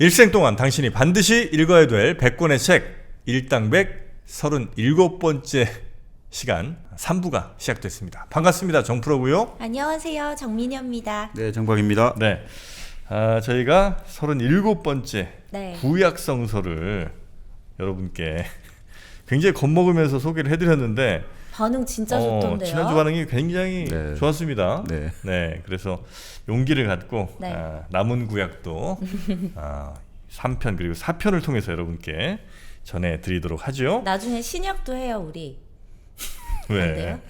일생 동안 당신이 반드시 읽어야 될 100권의 책 일당백 37번째 시간 3부가 시작됐습니다. 반갑습니다. 정프로고요. 안녕하세요. 정민여입니다. 네, 정박입니다. 네, 저희가 37번째 네. 구약성서를 여러분께 굉장히 겁먹으면서 소개를 해드렸는데 반응 진짜 좋던데요. 지난주 반응이 굉장히 네. 좋았습니다. 네. 네, 그래서 용기를 갖고 네. 남은 구약도 3편 그리고 4편을 통해서 여러분께 전해드리도록 하죠. 나중에 신약도 해요, 우리. 안 왜? 돼요?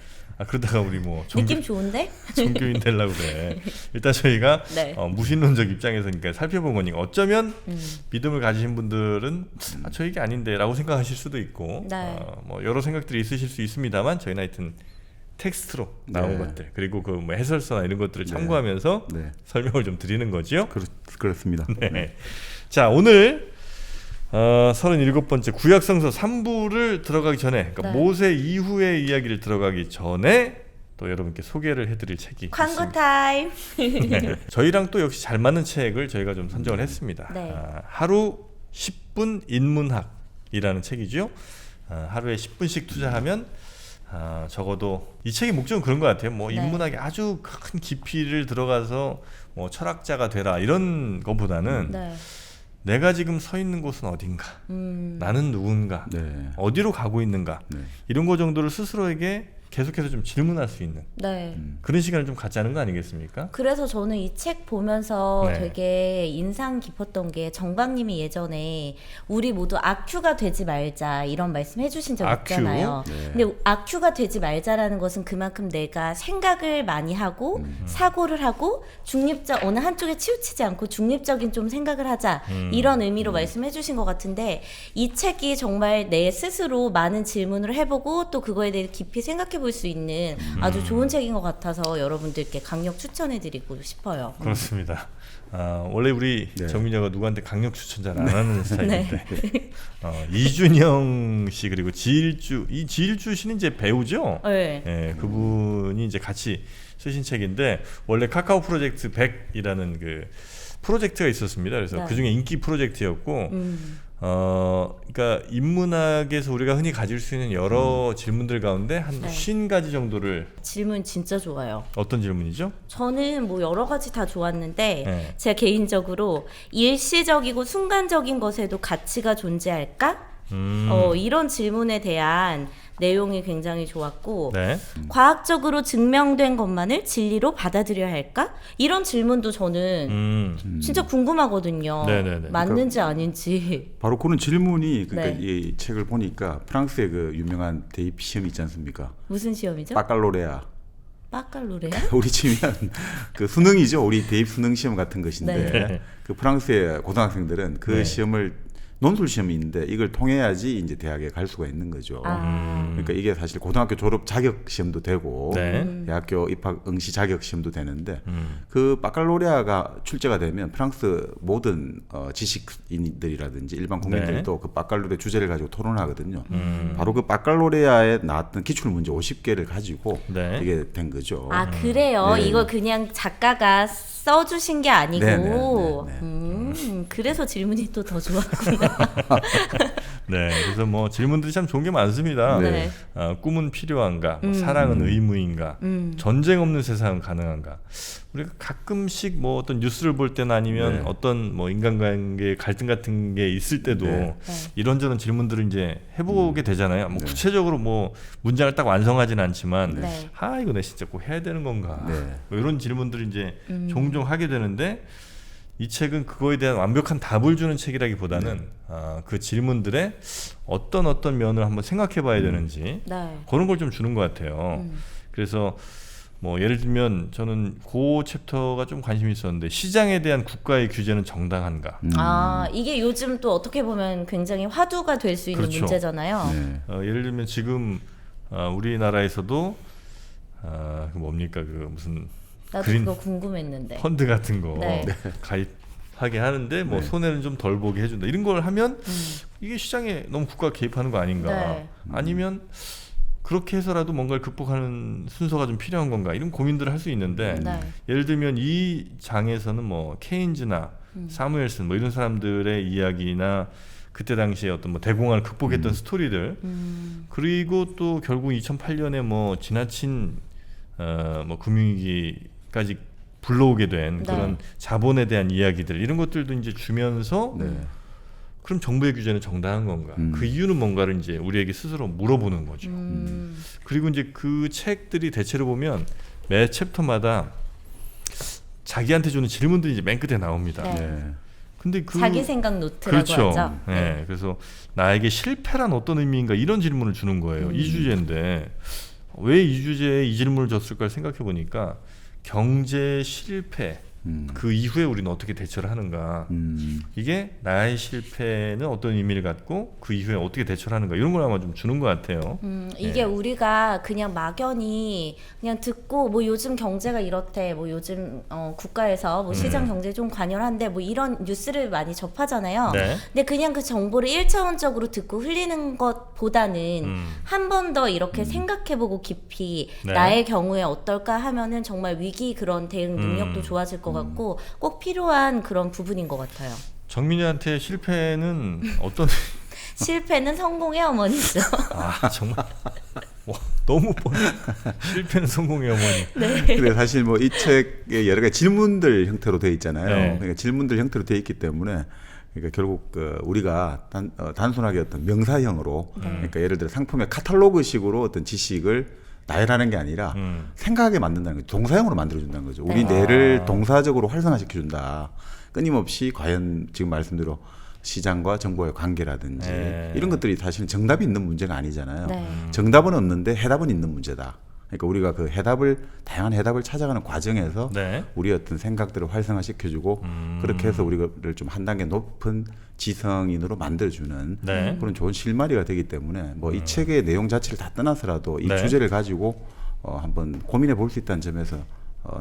그러다가 우리 뭐 느낌 좋은데? 종교인 되려고 그래. 일단 저희가 네. 무신론적 입장에서 그러니까 살펴본 거니까 어쩌면 믿음을 가지신 분들은 저 얘기 아닌데 라고 생각하실 수도 있고 네. 뭐 여러 생각들이 있으실 수 있습니다만 저희는 하여튼 텍스트로 나온 네. 것들 그리고 그 뭐 해설서나 이런 것들을 네. 참고하면서 네. 설명을 좀 드리는 거지요. 그렇습니다. 네. 자, 오늘 37번째 구약성서 3부를 들어가기 전에 그러니까 네. 모세 이후의 이야기를 들어가기 전에 또 여러분께 소개를 해드릴 책이 광고 있습니다. 타임. 네. 저희랑 또 역시 잘 맞는 책을 저희가 좀 선정을 했습니다. 네. 하루 10분 인문학이라는 책이죠. 하루에 10분씩 투자하면 적어도 이 책의 목적은 그런 것 같아요. 뭐 네. 인문학에 아주 큰 깊이를 들어가서 뭐 철학자가 되라 이런 것보다는 네. 내가 지금 서 있는 곳은 어딘가, 나는 누군가, 네. 어디로 가고 있는가 네. 이런 거 정도를 스스로에게 계속해서 좀 질문할 수 있는 네. 그런 시간을 좀 갖자는 거 아니겠습니까? 그래서 저는 이 책 보면서 네. 되게 인상 깊었던 게 정박님이 예전에 우리 모두 아큐가 되지 말자 이런 말씀 해주신 적 아큐? 있잖아요. 네. 근데 아큐가 되지 말자라는 것은 그만큼 내가 생각을 많이 하고 사고를 하고 중립적 어느 한쪽에 치우치지 않고 중립적인 좀 생각을 하자 이런 의미로 말씀해주신 것 같은데 이 책이 정말 내 스스로 많은 질문을 해보고 또 그거에 대해 깊이 생각해 볼 수 있는 아주 좋은 책인 것 같아서 여러분들께 강력 추천해드리고 싶어요. 그렇습니다. 원래 우리 네. 정민여가 누구한테 강력 추천잘 안 하는 스타일인데 이준영 씨 그리고 지일주 이 지일주 씨는 이제 배우죠. 네. 예, 그분이 이제 같이 쓰신 책인데 원래 카카오 프로젝트 100이라는 그 프로젝트가 있었습니다. 그래서 네. 그 중에 인기 프로젝트였고 그러니까 인문학에서 우리가 흔히 가질 수 있는 여러 질문들 가운데 한 네. 50가지 정도를 질문 진짜 좋아요. 어떤 질문이죠? 저는 뭐 여러 가지 다 좋았는데 네. 제가 개인적으로 일시적이고 순간적인 것에도 가치가 존재할까? 이런 질문에 대한 내용이 굉장히 좋았고 네. 과학적으로 증명된 것만을 진리로 받아들여야 할까? 이런 질문도 저는 진짜 궁금하거든요. 네네네. 맞는지 아닌지. 바로 그런 질문이 그러니까 네. 이 책을 보니까 프랑스의 그 유명한 대입 시험 있지 않습니까? 무슨 시험이죠? 바칼로레아. 바칼로레아? 우리 치면 그 수능이죠. 우리 대입 수능 시험 같은 것인데 네. 그 프랑스의 고등학생들은 그 네. 시험을 논술 시험이 있는데 이걸 통해야지 이제 대학에 갈 수가 있는 거죠. 그러니까 이게 사실 고등학교 졸업 자격 시험도 되고 네. 대학교 입학 응시 자격 시험도 되는데 그 바칼로레아가 출제가 되면 프랑스 모든 지식인들이라든지 일반 국민들도 그 바칼로레 주제를 가지고 토론하거든요. 바로 그 바칼로레아에 나왔던 기출 문제 50개를 가지고 네. 이게 된 거죠. 아 그래요? 네. 이거 그냥 작가가 써주신 게 아니고 네. 그래서 질문이 또 더 좋았구나. 네, 그래서 뭐 질문들이 참 좋은 게 많습니다. 네. 꿈은 필요한가? 뭐 사랑은 의무인가? 전쟁 없는 세상은 가능한가? 우리가 가끔씩 뭐 어떤 뉴스를 볼 때나 아니면 네. 어떤 뭐 인간관계 갈등 같은 게 있을 때도 네. 이런저런 질문들을 이제 해보게 되잖아요. 뭐 구체적으로 뭐 문장을 딱 완성하진 않지만 네. 이거 내 진짜 꼭 해야 되는 건가? 네. 뭐 이런 질문들을 이제 종종 하게 되는데 이 책은 그거에 대한 완벽한 답을 주는 책이라기보다는 그 질문들의 어떤 면을 한번 생각해봐야 되는지 네. 그런 걸 좀 주는 것 같아요. 그래서 뭐 예를 들면 저는 그 챕터가 좀 관심이 있었는데 시장에 대한 국가의 규제는 정당한가? 이게 요즘 또 어떻게 보면 굉장히 화두가 될 수 있는 그렇죠. 문제잖아요. 네. 예를 들면 지금 우리나라에서도 그 뭡니까 그 무슨 나도 그린 그거 궁금했는데. 펀드 같은 거 네. 가입하게 하는데 뭐 네. 손해는 좀 덜 보게 해준다 이런 걸 하면 이게 시장에 너무 국가가 개입하는 거 아닌가? 네. 아니면 그렇게 해서라도 뭔가를 극복하는 순서가 좀 필요한 건가 이런 고민들을 할 수 있는데 네. 예를 들면 이 장에서는 뭐 케인즈나 사무엘슨 뭐 이런 사람들의 이야기나 그때 당시에 어떤 뭐 대공황을 극복했던 스토리들 그리고 또 결국 2008년에 뭐 지나친 뭐 금융위기까지 불러오게 된 네. 그런 자본에 대한 이야기들 이런 것들도 이제 주면서 네. 그럼 정부의 규제는 정당한 건가? 그 이유는 뭔가를 이제 우리에게 스스로 물어보는 거죠. 그리고 이제 그 책들이 대체로 보면 매 챕터마다 자기한테 주는 질문들이 이제 맨 끝에 나옵니다. 네. 네. 근데 그 자기 생각 노트라고 그렇죠. 하죠. 네. 그래서 나에게 실패란 어떤 의미인가 이런 질문을 주는 거예요. 이 주제인데 왜 이 주제에 이 질문을 줬을까 생각해 보니까 경제 실패 그 이후에 우리는 어떻게 대처를 하는가 이게 나의 실패는 어떤 의미를 갖고 그 이후에 어떻게 대처를 하는가 이런 걸 아마 좀 주는 것 같아요. 이게 우리가 그냥 막연히 그냥 듣고 뭐 요즘 경제가 이렇대 뭐 요즘 국가에서 뭐 시장 경제 좀 관여한데 뭐 이런 뉴스를 많이 접하잖아요. 네. 근데 그냥 그 정보를 일차원적으로 듣고 흘리는 것보다는 한 번 더 이렇게 생각해보고 깊이 네. 나의 경우에 어떨까 하면은 정말 위기 그런 대응 능력도 좋아질 것 같고 꼭 필요한 그런 부분인 것 같아요. 정민이한테 실패는 어떤 실패는 성공의 어머니죠. 아 정말 와, 너무 뻔해. 실패는 성공의 어머니. 네. 근데 사실 뭐 이 책에 여러 가지 질문들 형태로 되어 있잖아요. 네. 그러니까 질문들 형태로 되어 있기 때문에 그러니까 결국 우리가 단순하게 어떤 명사형으로 그러니까 예를 들어 상품의 카탈로그식으로 어떤 지식을 나열하는 게 아니라 생각하게 만든다는 거죠. 동사형으로 만들어준다는 거죠. 우리 네. 뇌를 동사적으로 활성화시켜준다. 끊임없이 과연 지금 말씀대로 시장과 정보의 관계라든지 네. 이런 것들이 사실 정답이 있는 문제가 아니잖아요. 네. 정답은 없는데 해답은 있는 문제다. 그러니까 우리가 그 다양한 해답을 찾아가는 과정에서 네. 우리의 어떤 생각들을 활성화시켜주고 그렇게 해서 우리를 좀 한 단계 높은 지성인으로 만들어주는 네. 그런 좋은 실마리가 되기 때문에 뭐 이 책의 내용 자체를 다 떠나서라도 이 네. 주제를 가지고 한번 고민해 볼 수 있다는 점에서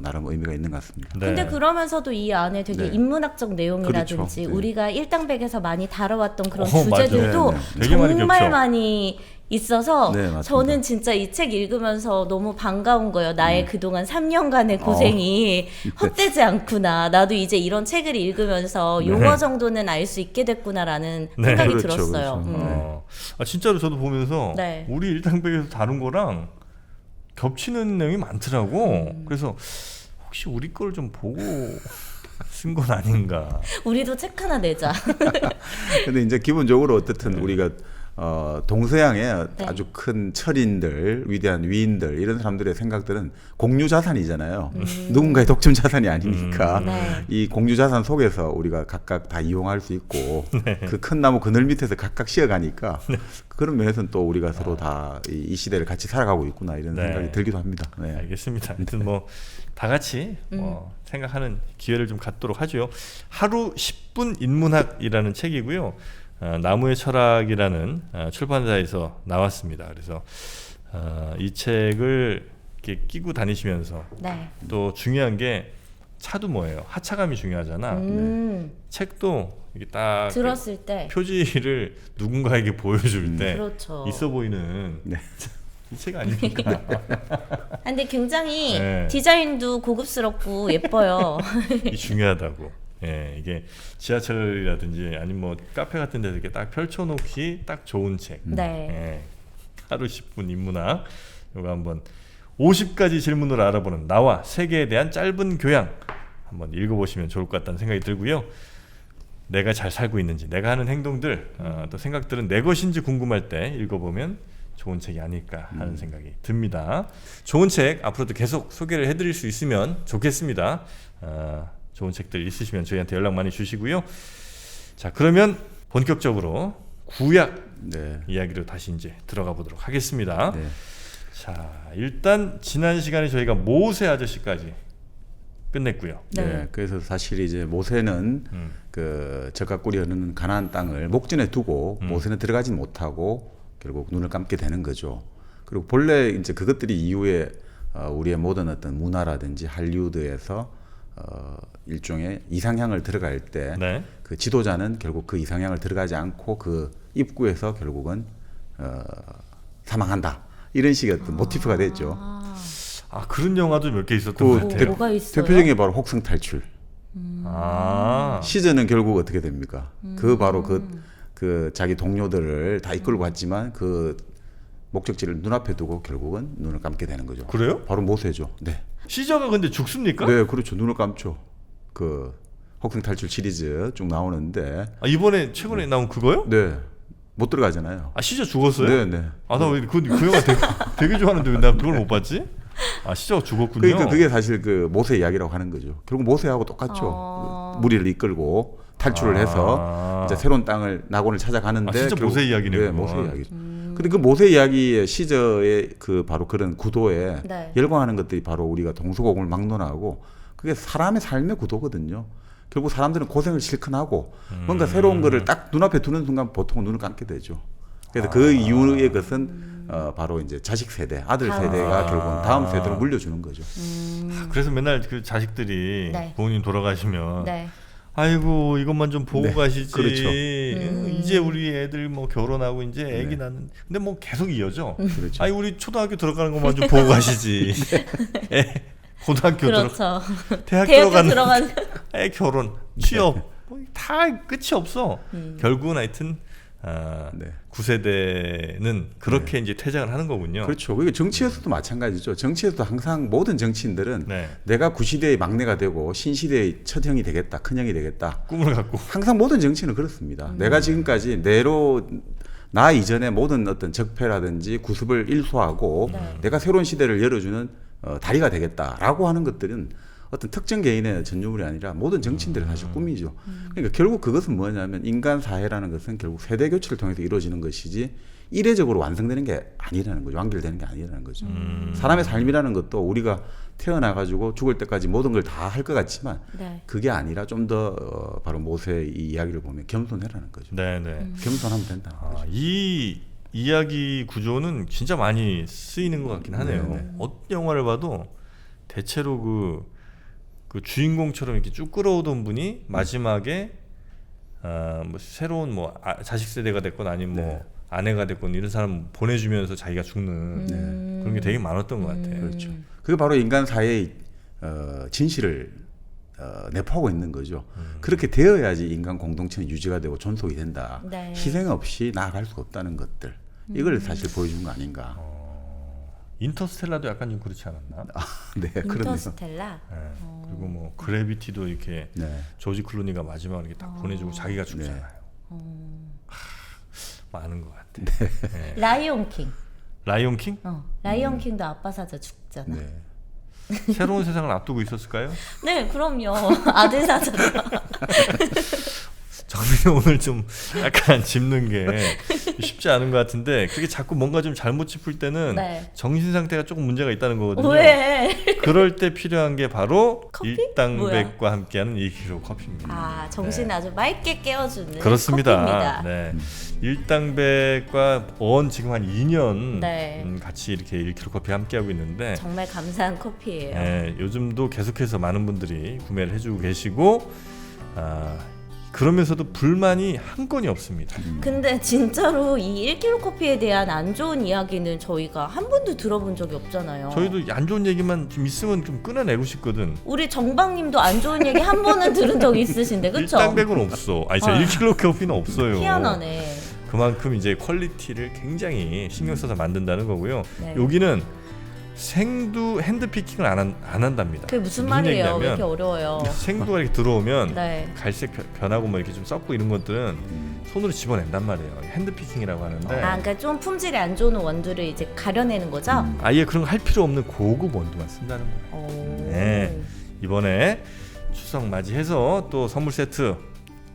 나름 의미가 있는 것 같습니다. 네. 근데 그러면서도 이 안에 되게 네. 인문학적 내용이라든지 그렇죠. 네. 우리가 일당백에서 많이 다뤄왔던 그런 맞아요. 주제들도 네, 네. 되게 많이 정말 겹쳐. 많이 있어서 네, 맞습니다. 저는 진짜 이 책 읽으면서 너무 반가운 거예요. 나의 그동안 3년간의 고생이 헛되지 않구나. 나도 이제 이런 책을 읽으면서 용어 정도는 알 수 있게 됐구나라는 네. 생각이 그렇죠, 들었어요. 그렇죠. 진짜로 저도 보면서 네. 우리 일당백에서 다룬 거랑 겹치는 내용이 많더라고. 그래서 혹시 우리 걸 좀 보고 쓴 건 아닌가. 우리도 책 하나 내자. 근데 이제 기본적으로 어쨌든 우리가 동서양의 네. 아주 큰 철인들, 위대한 위인들 이런 사람들의 생각들은 공유 자산이잖아요. 누군가의 독점 자산이 아니니까 네. 이 공유 자산 속에서 우리가 각각 다 이용할 수 있고 그 큰 나무 그늘 밑에서 각각 쉬어가니까 그런 면에서는 또 우리가 서로 다 이 시대를 같이 살아가고 있구나 이런 네. 생각이 들기도 합니다. 네. 알겠습니다. 하여튼 뭐 다 같이 뭐 생각하는 기회를 좀 갖도록 하죠. 하루 10분 인문학이라는 책이고요. 나무의 철학이라는 출판사에서 나왔습니다. 그래서 이 책을 이렇게 끼고 다니시면서 네. 또 중요한 게 차도 뭐예요? 하차감이 중요하잖아. 책도 이게 딱 들었을 때 표지를 누군가에게 보여줄 때 그렇죠. 있어 보이는 네. 이 책 아닙니까? 근데 굉장히 네. 디자인도 고급스럽고 예뻐요. 이 중요하다고. 예, 이게 지하철이라든지 아니면 뭐 카페 같은 데서 이렇게 딱 펼쳐놓기 딱 좋은 책. 네. 예, 하루 10분 인문학. 이거 한번 50가지 질문으로 알아보는 나와 세계에 대한 짧은 교양 한번 읽어보시면 좋을 것 같다는 생각이 들고요. 내가 잘 살고 있는지, 내가 하는 행동들, 또 생각들은 내 것인지 궁금할 때 읽어보면 좋은 책이 아닐까 하는 생각이 듭니다. 좋은 책 앞으로도 계속 소개를 해드릴 수 있으면 좋겠습니다. 좋은 책들 있으시면 저희한테 연락 많이 주시고요. 자, 그러면 본격적으로 구약 네. 이야기로 다시 이제 들어가 보도록 하겠습니다. 네. 자, 일단 지난 시간에 저희가 모세 아저씨까지 끝냈고요. 네. 네. 그래서 사실 이제 모세는 그 젖과 꿀이 흐르는 가나안 땅을 목전에 두고 모세는 들어가지 못하고 결국 눈을 감게 되는 거죠. 그리고 본래 이제 그것들이 이후에 우리의 모든 어떤 문화라든지 할리우드에서 일종의 이상향을 들어갈 때 네. 그 지도자는 결국 그 이상향을 들어가지 않고 그 입구에서 결국은 사망한다. 이런 식의 어떤 모티프가 됐죠. 아 그런 영화도 몇 개 있었던 그 것 같아요. 뭐가 있어요? 대표적인 게 바로 혹성 탈출. 아 시즌은 결국 어떻게 됩니까? 그 바로 그 자기 동료들을 다 이끌고 갔지만 그 목적지를 눈앞에 두고 결국은 눈을 감게 되는 거죠. 그래요? 바로 모세죠. 네. 시저가 근데 죽습니까? 네, 그렇죠. 눈을 감죠. 그 혹성 탈출 시리즈 쭉 나오는데 아, 이번에 최근에 나온 그거요? 네. 못 들어가잖아요. 아 시저 죽었어요? 네, 네. 아 나 왜 그 영화 되게 좋아하는데 왜 나 그걸 못 봤지? 아 시저가 죽었군요. 그러니까 그게 사실 그 모세 이야기라고 하는 거죠. 결국 모세하고 똑같죠. 무리를 이끌고 탈출을 해서 이제 새로운 땅을 낙원을 찾아가는데 아, 진짜 결국- 모세 이야기네요, 네, 그건. 모세 이야기죠. 근데 그 모세 이야기의 시저의 그 바로 그런 구도에 네. 열광하는 것들이 바로 우리가 동서고금을 막론하고 그게 사람의 삶의 구도거든요. 결국 사람들은 고생을 실컷 하고 뭔가 새로운 거를 딱 눈앞에 두는 순간 보통 눈을 감게 되죠. 그래서 그 이유의 것은 바로 이제 자식 세대, 아들 세대가 결국은 다음 세대로 물려주는 거죠. 그래서 맨날 그 자식들이 네. 부모님 돌아가시면 네. 아이고 이것만 좀 보고 네, 가시지. 그렇죠. 이제 우리 애들 뭐 결혼하고 이제 애기 낳는. 근데 뭐 계속 이어져. 그렇죠. 아니 우리 초등학교 들어가는 것만 좀 보고 가시지. 애 고등학교 그렇죠. 대학교 대학교 들어가는 들어가는 애 결혼 취업 뭐 다 끝이 없어. 결국은 하여튼 네. 9세대는 그렇게 이제 퇴장을 하는 거군요. 그렇죠. 그게 정치에서도 마찬가지죠. 정치에서도 항상 모든 정치인들은 네. 내가 구시대의 막내가 되고 신시대의 첫형이 되겠다, 큰형이 되겠다. 꿈을 갖고 항상 모든 정치는 그렇습니다. 내가 지금까지 나 이전에 모든 어떤 적폐라든지 구습을 일소하고 내가 새로운 시대를 열어주는 다리가 되겠다라고 하는 것들은 어떤 특정 개인의 전유물이 아니라 모든 정치인들의 사실 꿈이죠. 그러니까 결국 그것은 뭐냐면 인간 사회라는 것은 결국 세대 교체를 통해서 이루어지는 것이지 이례적으로 완성되는 게 아니라는 거죠. 완결되는 게 아니라는 거죠. 사람의 삶이라는 것도 우리가 태어나 가지고 죽을 때까지 모든 걸 다 할 것 같지만 네. 그게 아니라 좀 더 바로 모세의 이 이야기를 보면 겸손해라는 거죠. 네네. 겸손하면 된다. 아, 이 이야기 구조는 진짜 많이 쓰이는 것 같긴 하네요. 네네. 어떤 영화를 봐도 대체로 그 주인공처럼 이렇게 쭉 끌어오던 분이 마지막에 뭐 새로운 뭐 자식 세대가 됐건 아니면 뭐 아내가 됐건 이런 사람 보내주면서 자기가 죽는 그런 게 되게 많았던 것 같아요. 그렇죠. 그게 바로 인간 사회의 진실을 내포하고 있는 거죠. 그렇게 되어야지 인간 공동체는 유지가 되고 존속이 된다. 네. 희생 없이 나아갈 수 없다는 것들. 이걸 사실 보여준 거 아닌가. 인터스텔라도 약간 좀 그렇지 않았나? 네, 그렇네요. 인터스텔라. 네. 그리고 뭐 그래비티도 이렇게 네. 조지 클루니가 마지막에 이렇게 딱 보내주고 자기가 죽잖아요. 많은 것 같아. 네. 라이온 킹. 라이온 킹? 라이온 킹도 아빠 사자 죽잖아. 네. 새로운 세상을 앞두고 있었을까요? 네, 그럼요. 아들 사자다. 정민이 오늘 좀 약간 짚는 게 쉽지 않은 것 같은데 그게 자꾸 뭔가 좀 잘못 짚을 때는 네. 정신 상태가 조금 문제가 있다는 거거든요. 왜? 그럴 때 필요한 게 바로 커피? 일당백과 함께하는 2kg 커피입니다. 아, 정신 아주 맑게 깨워주는 그렇습니다. 커피입니다. 네. 일당백과 지금 한 2년 네. 같이 이렇게 1kg 커피 함께하고 있는데 정말 감사한 커피예요. 네, 요즘도 계속해서 많은 분들이 구매를 해주고 계시고 그러면서도 불만이 한 건이 없습니다. 근데 진짜로 이 1kg 커피에 대한 안 좋은 이야기는 저희가 한 번도 들어본 적이 없잖아요. 저희도 안 좋은 얘기만 좀 있으면 좀 끊어내고 싶거든. 우리 정방님도 안 좋은 얘기 한 번은 들은 적 있으신데 그쵸? 일당백은 없어. 아니 진짜 1kg 커피는 없어요. 희한하네. 그만큼 이제 퀄리티를 굉장히 신경 써서 만든다는 거고요. 네. 여기는 생두 핸드피킹을 안 한답니다. 그게 무슨 말이에요? 왜 얘기냐면 이렇게 어려워요? 생두가 이렇게 들어오면 네. 갈색 변하고 뭐 이렇게 좀 썩고 이런 것들은 손으로 집어낸단 말이에요. 핸드피킹이라고 하는데 그러니까 좀 품질이 안 좋은 원두를 이제 가려내는 거죠? 아예 그런 거 할 필요 없는 고급 원두만 쓴다는 거예요. 오. 네. 이번에 추석 맞이해서 또 선물 세트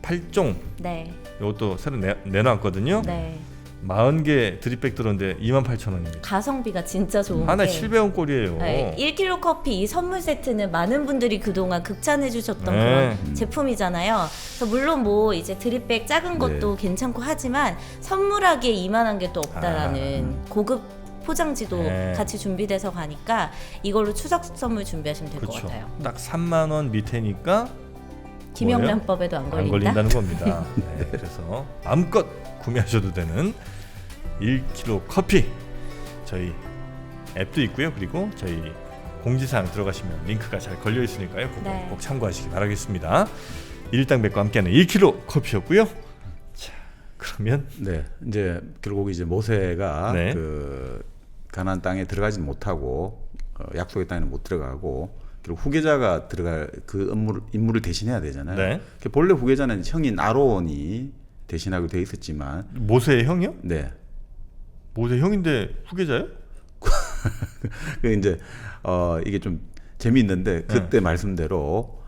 8종 네. 이것도 새로 내놨거든요. 네. 40개 드립백 들었는데 28,000원입니다. 가성비가 진짜 좋은 하나 게 700원 꼴이에요. 네, 1kg 커피 이 선물 세트는 많은 분들이 그동안 극찬해 주셨던 네. 그런 제품이잖아요. 그래서 물론 뭐 이제 드립백 작은 것도 괜찮고 하지만 선물하기에 이만한 게 또 없다라는 고급 포장지도 네. 같이 준비돼서 가니까 이걸로 추석 선물 준비하시면 될 것 그렇죠. 같아요. 딱 3만 원 밑에니까 김영란법에도 안 안 걸린다. 걸린다는 겁니다. 네, 그래서 마음껏 구매하셔도 되는 1kg 커피 저희 앱도 있고요. 그리고 저희 공지사항 들어가시면 링크가 잘 걸려 있으니까요. 그거 네. 꼭 참고하시기 바라겠습니다. 일당백과 함께하는 1kg 커피였고요. 자, 그러면 네, 이제 결국 이제 모세가 네. 그 가나안 땅에 들어가지 못하고 약속의 땅에는 못 들어가고 결국 후계자가 들어갈 그 임무를 대신해야 되잖아요. 네. 본래 후계자는 형인 아론이 대신하고 돼 있었지만, 모세의 형이요? 네, 모세 형인데 후계자요? 그 이제 이게 좀 재미있는데 그때 말씀대로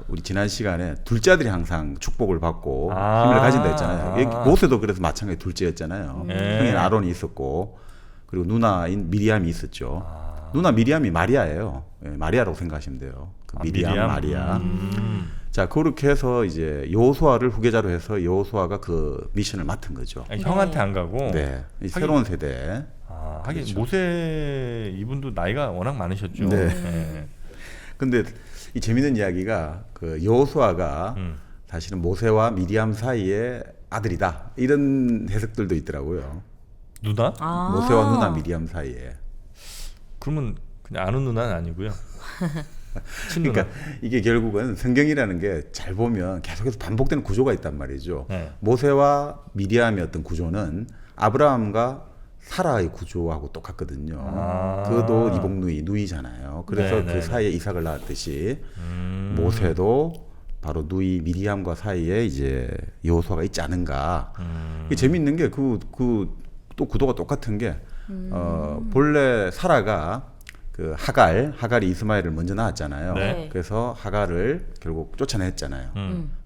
우리 지난 시간에 둘째 아들이 항상 축복을 받고 힘을 가진다 했잖아요. 여기 모세도 그래서 마찬가지 둘째였잖아요. 형인 아론이 있었고 그리고 누나인 미리암이 있었죠. 누나 미리암이 마리아예요. 예, 마리아라고 생각하시면 돼요. 그 미리암, 마리아. 자, 그렇게 해서 이제 여호수아를 후계자로 해서 여호수아가 그 미션을 맡은 거죠. 아니, 형한테 안 가고. 네, 이 새로운 세대. 하긴 그렇죠. 모세 이분도 나이가 워낙 많으셨죠. 네. 네. 근데 이 재밌는 이야기가 그 여호수아가 사실은 모세와 미리암 사이의 아들이다 이런 해석들도 있더라고요. 누나? 모세와 누나 미리암 사이에. 그러면 그냥 아는 누나는 아니고요. 친누나. 그러니까 이게 결국은 성경이라는 게 잘 보면 계속해서 반복되는 구조가 있단 말이죠. 네. 모세와 미리암의 어떤 구조는 아브라함과 사라의 구조하고 똑같거든요. 그것도 이복누이, 누이잖아요. 그래서 네, 그 네, 사이에 이삭을 낳았듯이 모세도 바로 누이 미리암과 사이에 이제 여호수아가 있지 않은가. 이게 재밌는 게 또 구도가 똑같은 게 본래 사라가 그 하갈이 이스마엘을 먼저 낳았잖아요. 네. 그래서 하갈을 결국 쫓아냈잖아요.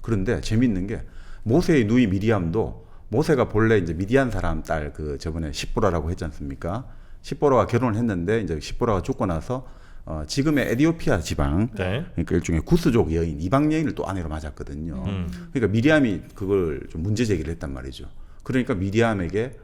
그런데 재밌는 게 모세의 누이 미리암도 모세가 본래 이제 미디안 사람 딸 그 저번에 십보라라고 했지 않습니까? 십보라와 결혼을 했는데 이제 십보라가 죽고 나서 지금의 에디오피아 지방, 네. 그러니까 일종의 구스족 여인, 이방 여인을 또 아내로 맞았거든요. 그러니까 미리암이 그걸 좀 문제 제기를 했단 말이죠. 그러니까 미리암에게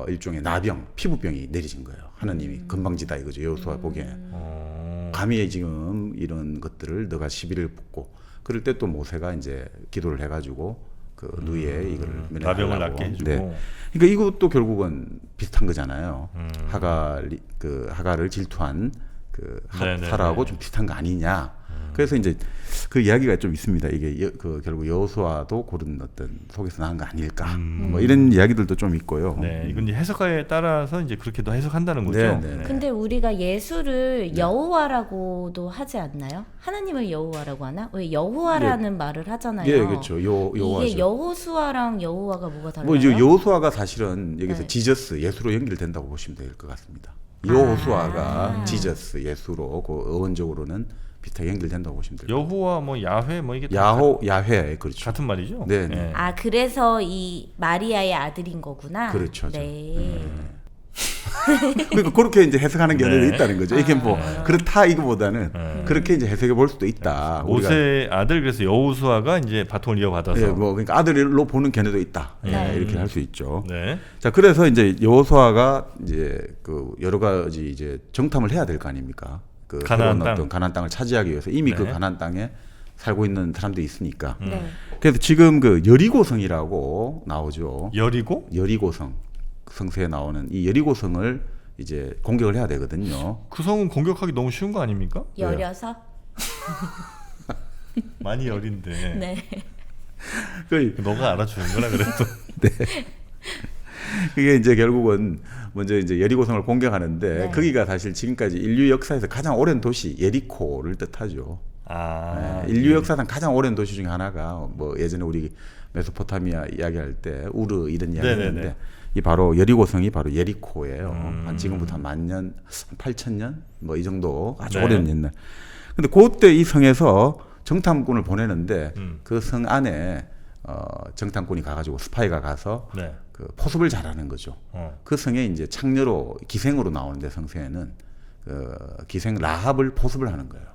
일종의 나병, 피부병이 내리신 거예요. 하나님이 건방지다 이거죠. 여호수아 보기에는. 감히 지금 이런 것들을 너가 시비를 붙고 그럴 때 또 모세가 이제 기도를 해가지고 그 누이의 이걸 나병을 면회하려고. 낫게 해주고. 네. 그러니까 이것도 결국은 비슷한 거잖아요. 하갈을 질투한 그 사라하고 좀 비슷한 거 아니냐. 그래서 이제 그 이야기가 좀 있습니다. 이게 결국 여호수아도 그런 어떤 속에서 나온 거 아닐까. 뭐 이런 이야기들도 좀 있고요. 네, 이건 이제 해석에 따라서 이제 그렇게도 해석한다는 거죠. 네, 네, 네. 근데 우리가 예수를 여호와라고도 하지 않나요? 하나님을 여호와라고 하나? 왜 여호와라는 말을 하잖아요. 예, 그렇죠. 여호와죠. 이게 여호수아랑 여호와가 뭐가 달라요? 뭐 이제 여호수아가 사실은 여기서 네. 지저스 예수로 연결된다고 보시면 될 것 같습니다. 여호수아가 지저스 예수로 그 어원적으로는 비슷하게 연결된다고 보시면 돼요. 여호와 뭐 야훼 뭐 이게 다 야훼 그렇죠. 같은 말이죠. 네, 네. 그래서 이 마리아의 아들인 거구나. 그렇죠. 네. 그러니까 그렇게 이제 해석하는 견해도 네. 있다는 거죠. 이게 뭐 그렇다 이거보다는 그렇게 이제 해석해 볼 수도 있다. 모세 아들 그래서 여호수아가 이제 바통을 이어받아서. 예, 뭐 그러니까 아들로 보는 견해도 있다. 네. 이렇게 할 수 있죠. 네. 자, 그래서 이제 여호수아가 이제 그 여러 가지 이제 정탐을 해야 될 거 아닙니까? 그 가나안 새로운 땅. 어떤 가나안 땅을 차지하기 위해서 이미 그 네. 가나안 땅에 살고 있는 사람들이 있으니까. 네. 그래서 지금 그 여리고성이라고 나오죠. 여리고? 여리고성 성서에 나오는 이 여리고성을 이제 공격을 해야 되거든요. 그 성은 공격하기 너무 쉬운 거 아닙니까? 여려서? 많이 여린데. 네. 그 너가 알아주는 거라 그래도. 그게 이제 결국은 먼저 이제 여리고성을 공격하는데 네. 거기가 사실 지금까지 인류 역사에서 가장 오랜 도시 예리코를 뜻하죠. 인류 역사상 가장 오랜 도시 중에 하나가 뭐 예전에 우리 메소포타미아 이야기할 때 우르 이런 이야기했는데 이 바로 여리고성이 바로 예리코예요. 한 지금부터 한 10,000년, 한 8,000년 뭐 이 정도 아주 네. 오랜 옛날. 근데 그때 이 성에서 정탐꾼을 보내는데 그 성 안에 정탐꾼이 가가지고 스파이가 가서 네. 그 포습을 잘하는 거죠. 그 성에 이제 창녀로 기생으로 나오는데 성서에는 그 기생 라합을 포습을 하는 거예요.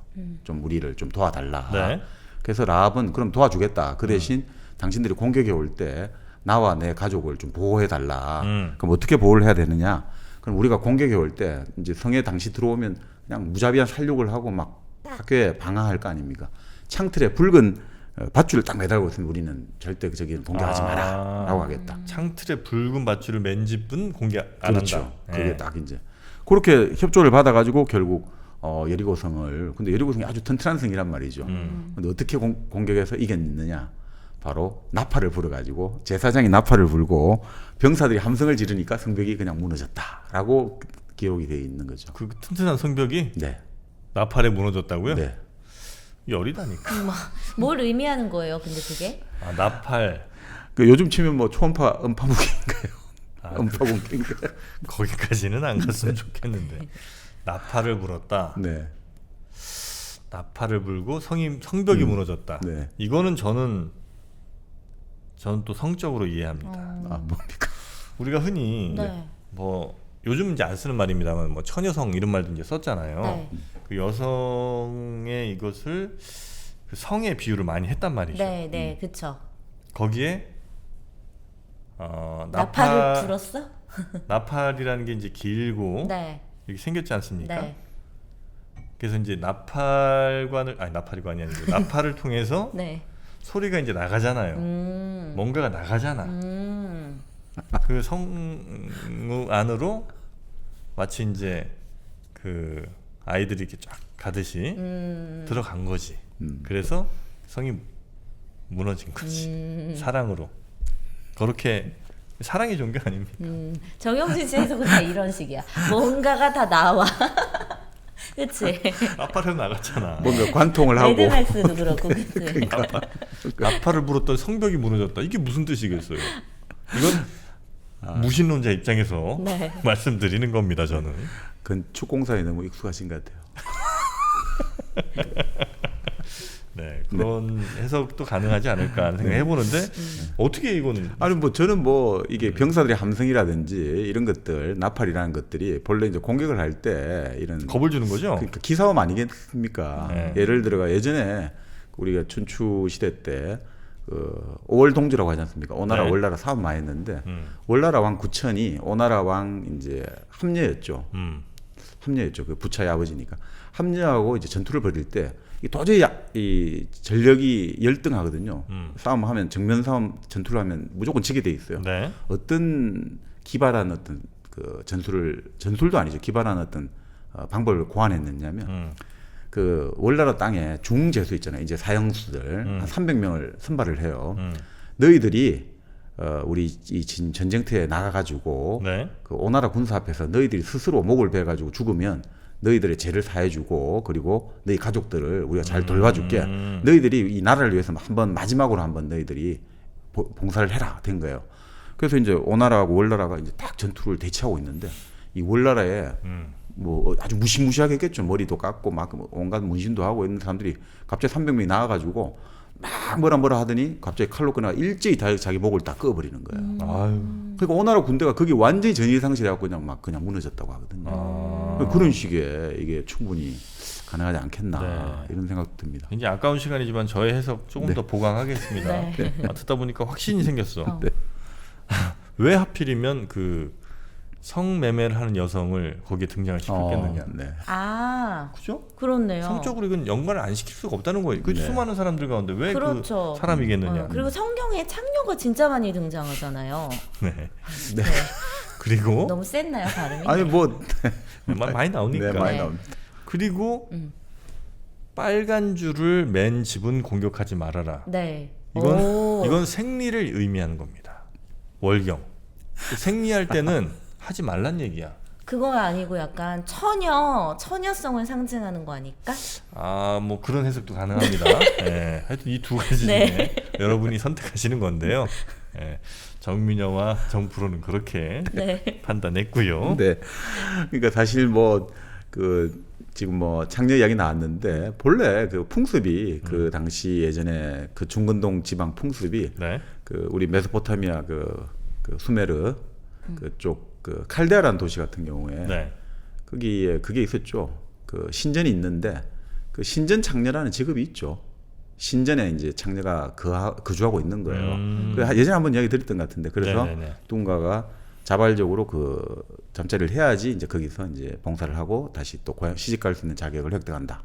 좀 우리를 좀 도와달라. 네. 그래서 라합은 그럼 도와주겠다. 그 대신 당신들이 공격에 올 때 나와 내 가족을 좀 보호해 달라. 그럼 어떻게 보호를 해야 되느냐? 그럼 우리가 공격에 올 때 이제 성에 당시 들어오면 그냥 무자비한 살육을 하고 막 학교에 방황할 거 아닙니까? 창틀에 붉은 밧줄을 딱 매달고 있으면 우리는 절대 저기는 공격하지 마라라고 하겠다. 창틀에 붉은 밧줄을 맨 집은 공격 안 그렇죠. 한다. 그게 네. 딱 이제 그렇게 협조를 받아가지고 결국 여리고성을 근데 여리고성이 아주 튼튼한 성이란 말이죠. 근데 어떻게 공격해서 이겼느냐? 바로 나팔을 불어가지고 제사장이 나팔을 불고 병사들이 함성을 지르니까 성벽이 그냥 무너졌다라고 기록이 되어 있는 거죠. 그 튼튼한 성벽이 네. 나팔에 무너졌다고요? 네. 열이다니까. 뭘 의미하는 거예요? 근데 그게? 아, 나팔. 그 요즘 치면 뭐 초음파 음파 무기인가요? 아, 음파 무기인가요? 거기까지는 안 갔으면 좋겠는데. 나팔을 불었다. 네. 나팔을 불고 성벽이 무너졌다. 네. 이거는 저는 또 성적으로 이해합니다. 아, 뭡니까? 우리가 흔히 네. 뭐 요즘 이제 안 쓰는 말입니다만 뭐 처녀성 이런 말도 이제 썼잖아요. 네. 그 여성의 이것을 그 성의 비유를 많이 했단 말이죠. 네, 네, 그쵸. 거기에 나팔을 불었어? 나팔이라는 게 이제 길고 네, 이렇게 생겼지 않습니까? 네, 그래서 이제 나팔관이 아니고 나팔을 통해서 네. 소리가 이제 나가잖아요. 뭔가가 나가잖아. 그 성우 안으로 마치 이제 그 아이들이 이렇게 쫙 가듯이 들어간 거지. 그래서 성이 무너진 거지. 사랑으로. 그렇게 사랑의 종교 아닙니까? 정영진 씨 해석은 다 이런 식이야. 뭔가가 다 나와. 그치? 나팔을 나갔잖아. 뭔가 관통을 하고 레드맥스도 그렇고, 그치? 나팔을 불었던 성벽이 무너졌다. 이게 무슨 뜻이겠어요? 이건 무신론자 입장에서 네. 말씀드리는 겁니다. 저는. 건축공사에 너무 익숙하신 것 같아요. 네, 그런 해석도 가능하지 않을까 하는 생각 해보는데 어떻게 이거는 아니 뭐 저는 뭐 이게 병사들의 함성이라든지 이런 것들 나팔이라는 것들이 본래 이제 공격을 할 때 이런 겁을 주는 거죠? 그러니까 기사음 아니겠습니까? 네. 예를 들어가 예전에 우리가 춘추 시대 때 그 오월동지라고 하지 않습니까? 오나라 네. 월나라 싸움 많이 했는데 월나라 왕 구천이 오나라 왕 이제 합녀였죠. 합녀였죠. 그 부차의 아버지니까 합녀하고 이제 전투를 벌일 때 도저히 이 전력이 열등하거든요. 싸움하면 정면 싸움 전투를 하면 무조건 지게 돼 있어요. 네. 어떤 기발한 어떤 그 전술도 아니죠. 기발한 어떤 방법을 고안했느냐면 그 월나라 땅에 중재수 있잖아요. 이제 사형수들 한 300명을 선발을 해요. 너희들이 우리 이 전쟁터에 나가가지고 네. 그 오나라 군사 앞에서 너희들이 스스로 목을 베가지고 죽으면 너희들의 죄를 사해주고 그리고 너희 가족들을 우리가 잘 돌봐줄게. 너희들이 이 나라를 위해서 한번 마지막으로 한번 너희들이 봉사를 해라 된 거예요. 그래서 이제 오나라하고 월나라가 이제 딱 전투를 대치하고 있는데 이 월나라에 뭐 아주 무시무시하게 했겠죠. 머리도 깎고 막 온갖 문신도 하고 있는 사람들이 갑자기 300명이 나와가지고 막 뭐라 하더니 갑자기 칼로 꺼내가 일제히 자기 목을 다 끄어버리는 거예요. 아유. 그러니까 오나라 군대가 그게 완전히 전이상실해갖고 그냥 무너졌다고 하거든요. 그런 식의 이게 충분히 가능하지 않겠나 네. 이런 생각도 듭니다. 굉장히 아까운 시간이지만 저의 해석 조금 더 보강하겠습니다. 네. 듣다 보니까 확신이 생겼어. 네. 왜 하필이면 그 성매매를 하는 여성을 거기에 등장을 시켰겠느냐? 네. 아, 그죠? 그렇네요. 성적으로 이건 연관을 안 시킬 수가 없다는 거예요. 그 네. 수많은 사람들 가운데 왜 그 그렇죠. 사람이겠느냐? 그리고 성경에 창녀가 진짜 많이 등장하잖아요. 네. 네. 그리고 너무 셌나요, 발음이? 아니 뭐 많이 나오니까. 네, 많이 네. 나옵니다. 그리고 빨간 줄을 맨 집은 공격하지 말아라. 네. 이건 생리를 의미하는 겁니다. 월경. 생리할 때는 하지 말란 얘기야. 그거 아니고 약간 처녀성을 상징하는 거 아닐까? 아, 뭐 그런 해석도 가능합니다. 네. 하여튼 이 두 가지 중에 네. 여러분이 선택하시는 건데요. 네. 정민여와 정프로는 그렇게 네. 판단했고요. 네. 그러니까 사실 뭐 그 지금 뭐 창녀 이야기 나왔는데 본래 그 풍습이 그 당시 예전에 그 중근동 지방 풍습이 네. 그 우리 메소포타미아 그 수메르 그쪽 그 칼데아라는 도시 같은 경우에 네. 거기에 그게 있었죠. 그 신전이 있는데 그 신전 창녀라는 직업이 있죠. 신전에 이제 창녀가 거주하고 있는 거예요. 그 예전에 한번 이야기 드렸던 것 같은데 그래서 네네네. 누군가가 자발적으로 그 잠자리를 해야지 이제 거기서 이제 봉사를 하고 다시 또 고향 시집 갈 수 있는 자격을 획득한다.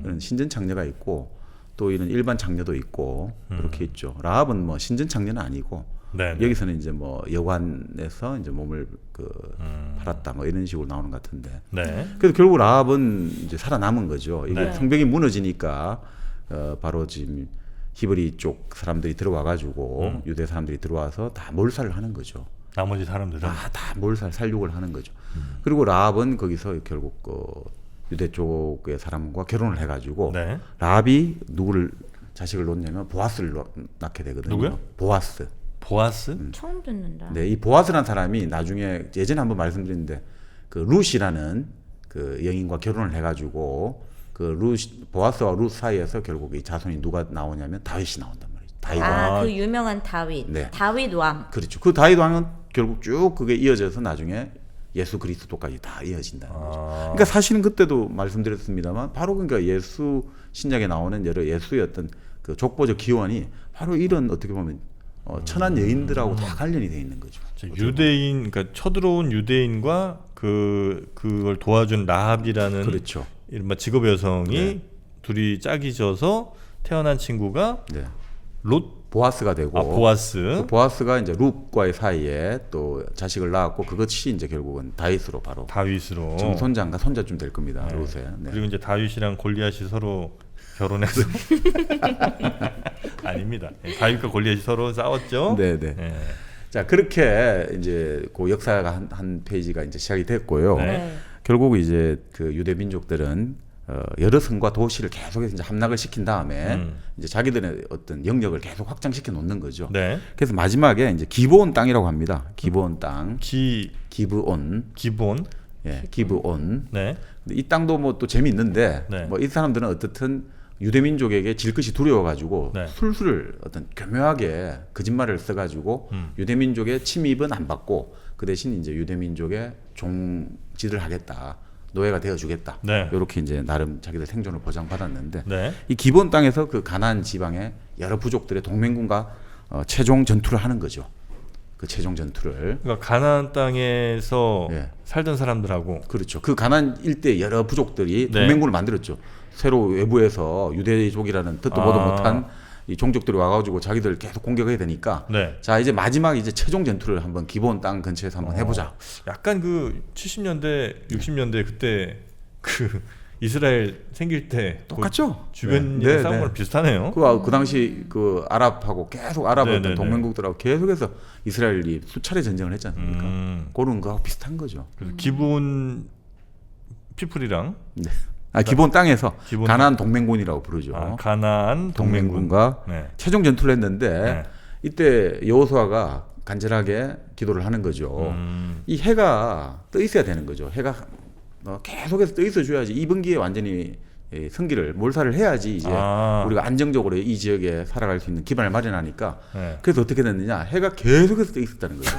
이런 신전 창녀가 있고 또 이런 일반 창녀도 있고 그렇게 있죠. 라합은 뭐 신전 창녀는 아니고 네. 여기서는 이제 뭐 여관에서 이제 몸을 팔았다 뭐 이런 식으로 나오는 것 같은데. 네. 그래서 결국 라합은 이제 살아남은 거죠. 이게 네. 성벽이 무너지니까 바로 지금 히브리 쪽 사람들이 들어와가지고 유대 사람들이 들어와서 다 몰살을 하는 거죠. 나머지 사람들은 다 몰살 살육을 하는 거죠. 그리고 라합은 거기서 결국 유대 쪽의 사람과 결혼을 해가지고 네. 라합이 누구를 자식을 놓냐면 보아스를 낳게 되거든요. 누구요? 보아스. 보아스? 처음 듣는다. 네, 이 보아스라는 사람이 나중에 예전에 한번 말씀드렸는데 그 룻이라는 그 여인과 결혼을 해가지고 보아스와 룻 사이에서 결국 이 자손이 누가 나오냐면 다윗이 나온단 말이죠. 다윗 왕. 그 유명한 다윗. 네. 다윗 왕. 그렇죠. 그 다윗 왕은 결국 쭉 그게 이어져서 나중에 예수 그리스도까지 다 이어진다는 거죠. 그러니까 사실은 그때도 말씀드렸습니다만 바로 그러니까 예수 신약에 나오는 여러 예수의 어떤 그 족보적 기원이 바로 이런 어떻게 보면 천한 여인들하고 다 관련이 돼 있는 거죠. 유대인, 그러니까 쳐들어온 유대인과 그걸 도와준 라합이라는 그렇죠. 이른바 직업 여성이 네. 둘이 짝이 져서 태어난 친구가 네. 롯 보아스가 되고 보아스. 그 보아스가 이제 룻과의 사이에 또 자식을 낳았고 그것이 이제 결국은 다윗으로 바로 다윗으로. 정손자인가 손자쯤 될 겁니다. 룻에. 네. 그리고 이제 다윗이랑 골리앗이 서로 결혼해서 아닙니다. 다윗과 골리앗이 서로 싸웠죠. 네, 네. 네. 자 그렇게 이제 그 역사가 한 페이지가 이제 시작이 됐고요. 네. 결국 이제 그 유대 민족들은 여러 성과 도시를 계속해서 이제 함락을 시킨 다음에 이제 자기들의 어떤 영역을 계속 확장시켜 놓는 거죠. 네. 그래서 마지막에 이제 기브온 땅이라고 합니다. 기브온 땅, 기브온, 기본. 예, 기브온. 네. 근데 이 땅도 뭐 또 재미있는데 네. 뭐 이 사람들은 어떻든 유대 민족에게 질 것이 두려워가지고 네. 술술 어떤 교묘하게 거짓말을 써가지고 유대 민족의 침입은 안 받고 그 대신 이제 유대 민족의 종지를 하겠다. 노예가 되어주겠다. 네. 이렇게 이제 나름 자기들 생존을 보장받았는데 네. 이 기본 땅에서 그 가나안 지방의 여러 부족들의 동맹군과 최종 전투를 하는 거죠. 그 최종 전투를. 그러니까 가나안 땅에서 예. 살던 사람들하고 그렇죠. 그 가나안 일대 여러 부족들이 네. 동맹군을 만들었죠. 새로 외부에서 유대족이라는 듣도 보도 못한 이 종족들이 와가지고 자기들 계속 공격해야 되니까. 네. 자 이제 마지막 이제 최종 전투를 한번 기본 땅 근처에서 한번 해보자. 약간 그 70년대, 60년대 그때 그 이스라엘 생길 때 똑같죠? 주변에 네, 싸운 네. 거랑 비슷하네요. 그 당시 그 아랍하고 계속 아랍 네, 어떤 네, 동맹국들하고 계속해서 이스라엘이 수차례 전쟁을 했지 않습니까? 그런 거하고 비슷한 거죠. 그래서 기본 피플이랑 네. 기본 땅에서 기본 가나안 동맹군이라고 부르죠. 가나안 동맹군. 동맹군과 네. 최종 전투를 했는데 네. 이때 여호수아가 간절하게 기도를 하는 거죠. 이 해가 떠 있어야 되는 거죠. 해가 계속해서 떠 있어 줘야지 이번 기회에 완전히 성기를 몰살을 해야지 이제 우리가 안정적으로 이 지역에 살아갈 수 있는 기반을 마련하니까 네. 그래서 어떻게 됐느냐 해가 계속해서 떠 있었다는 거죠.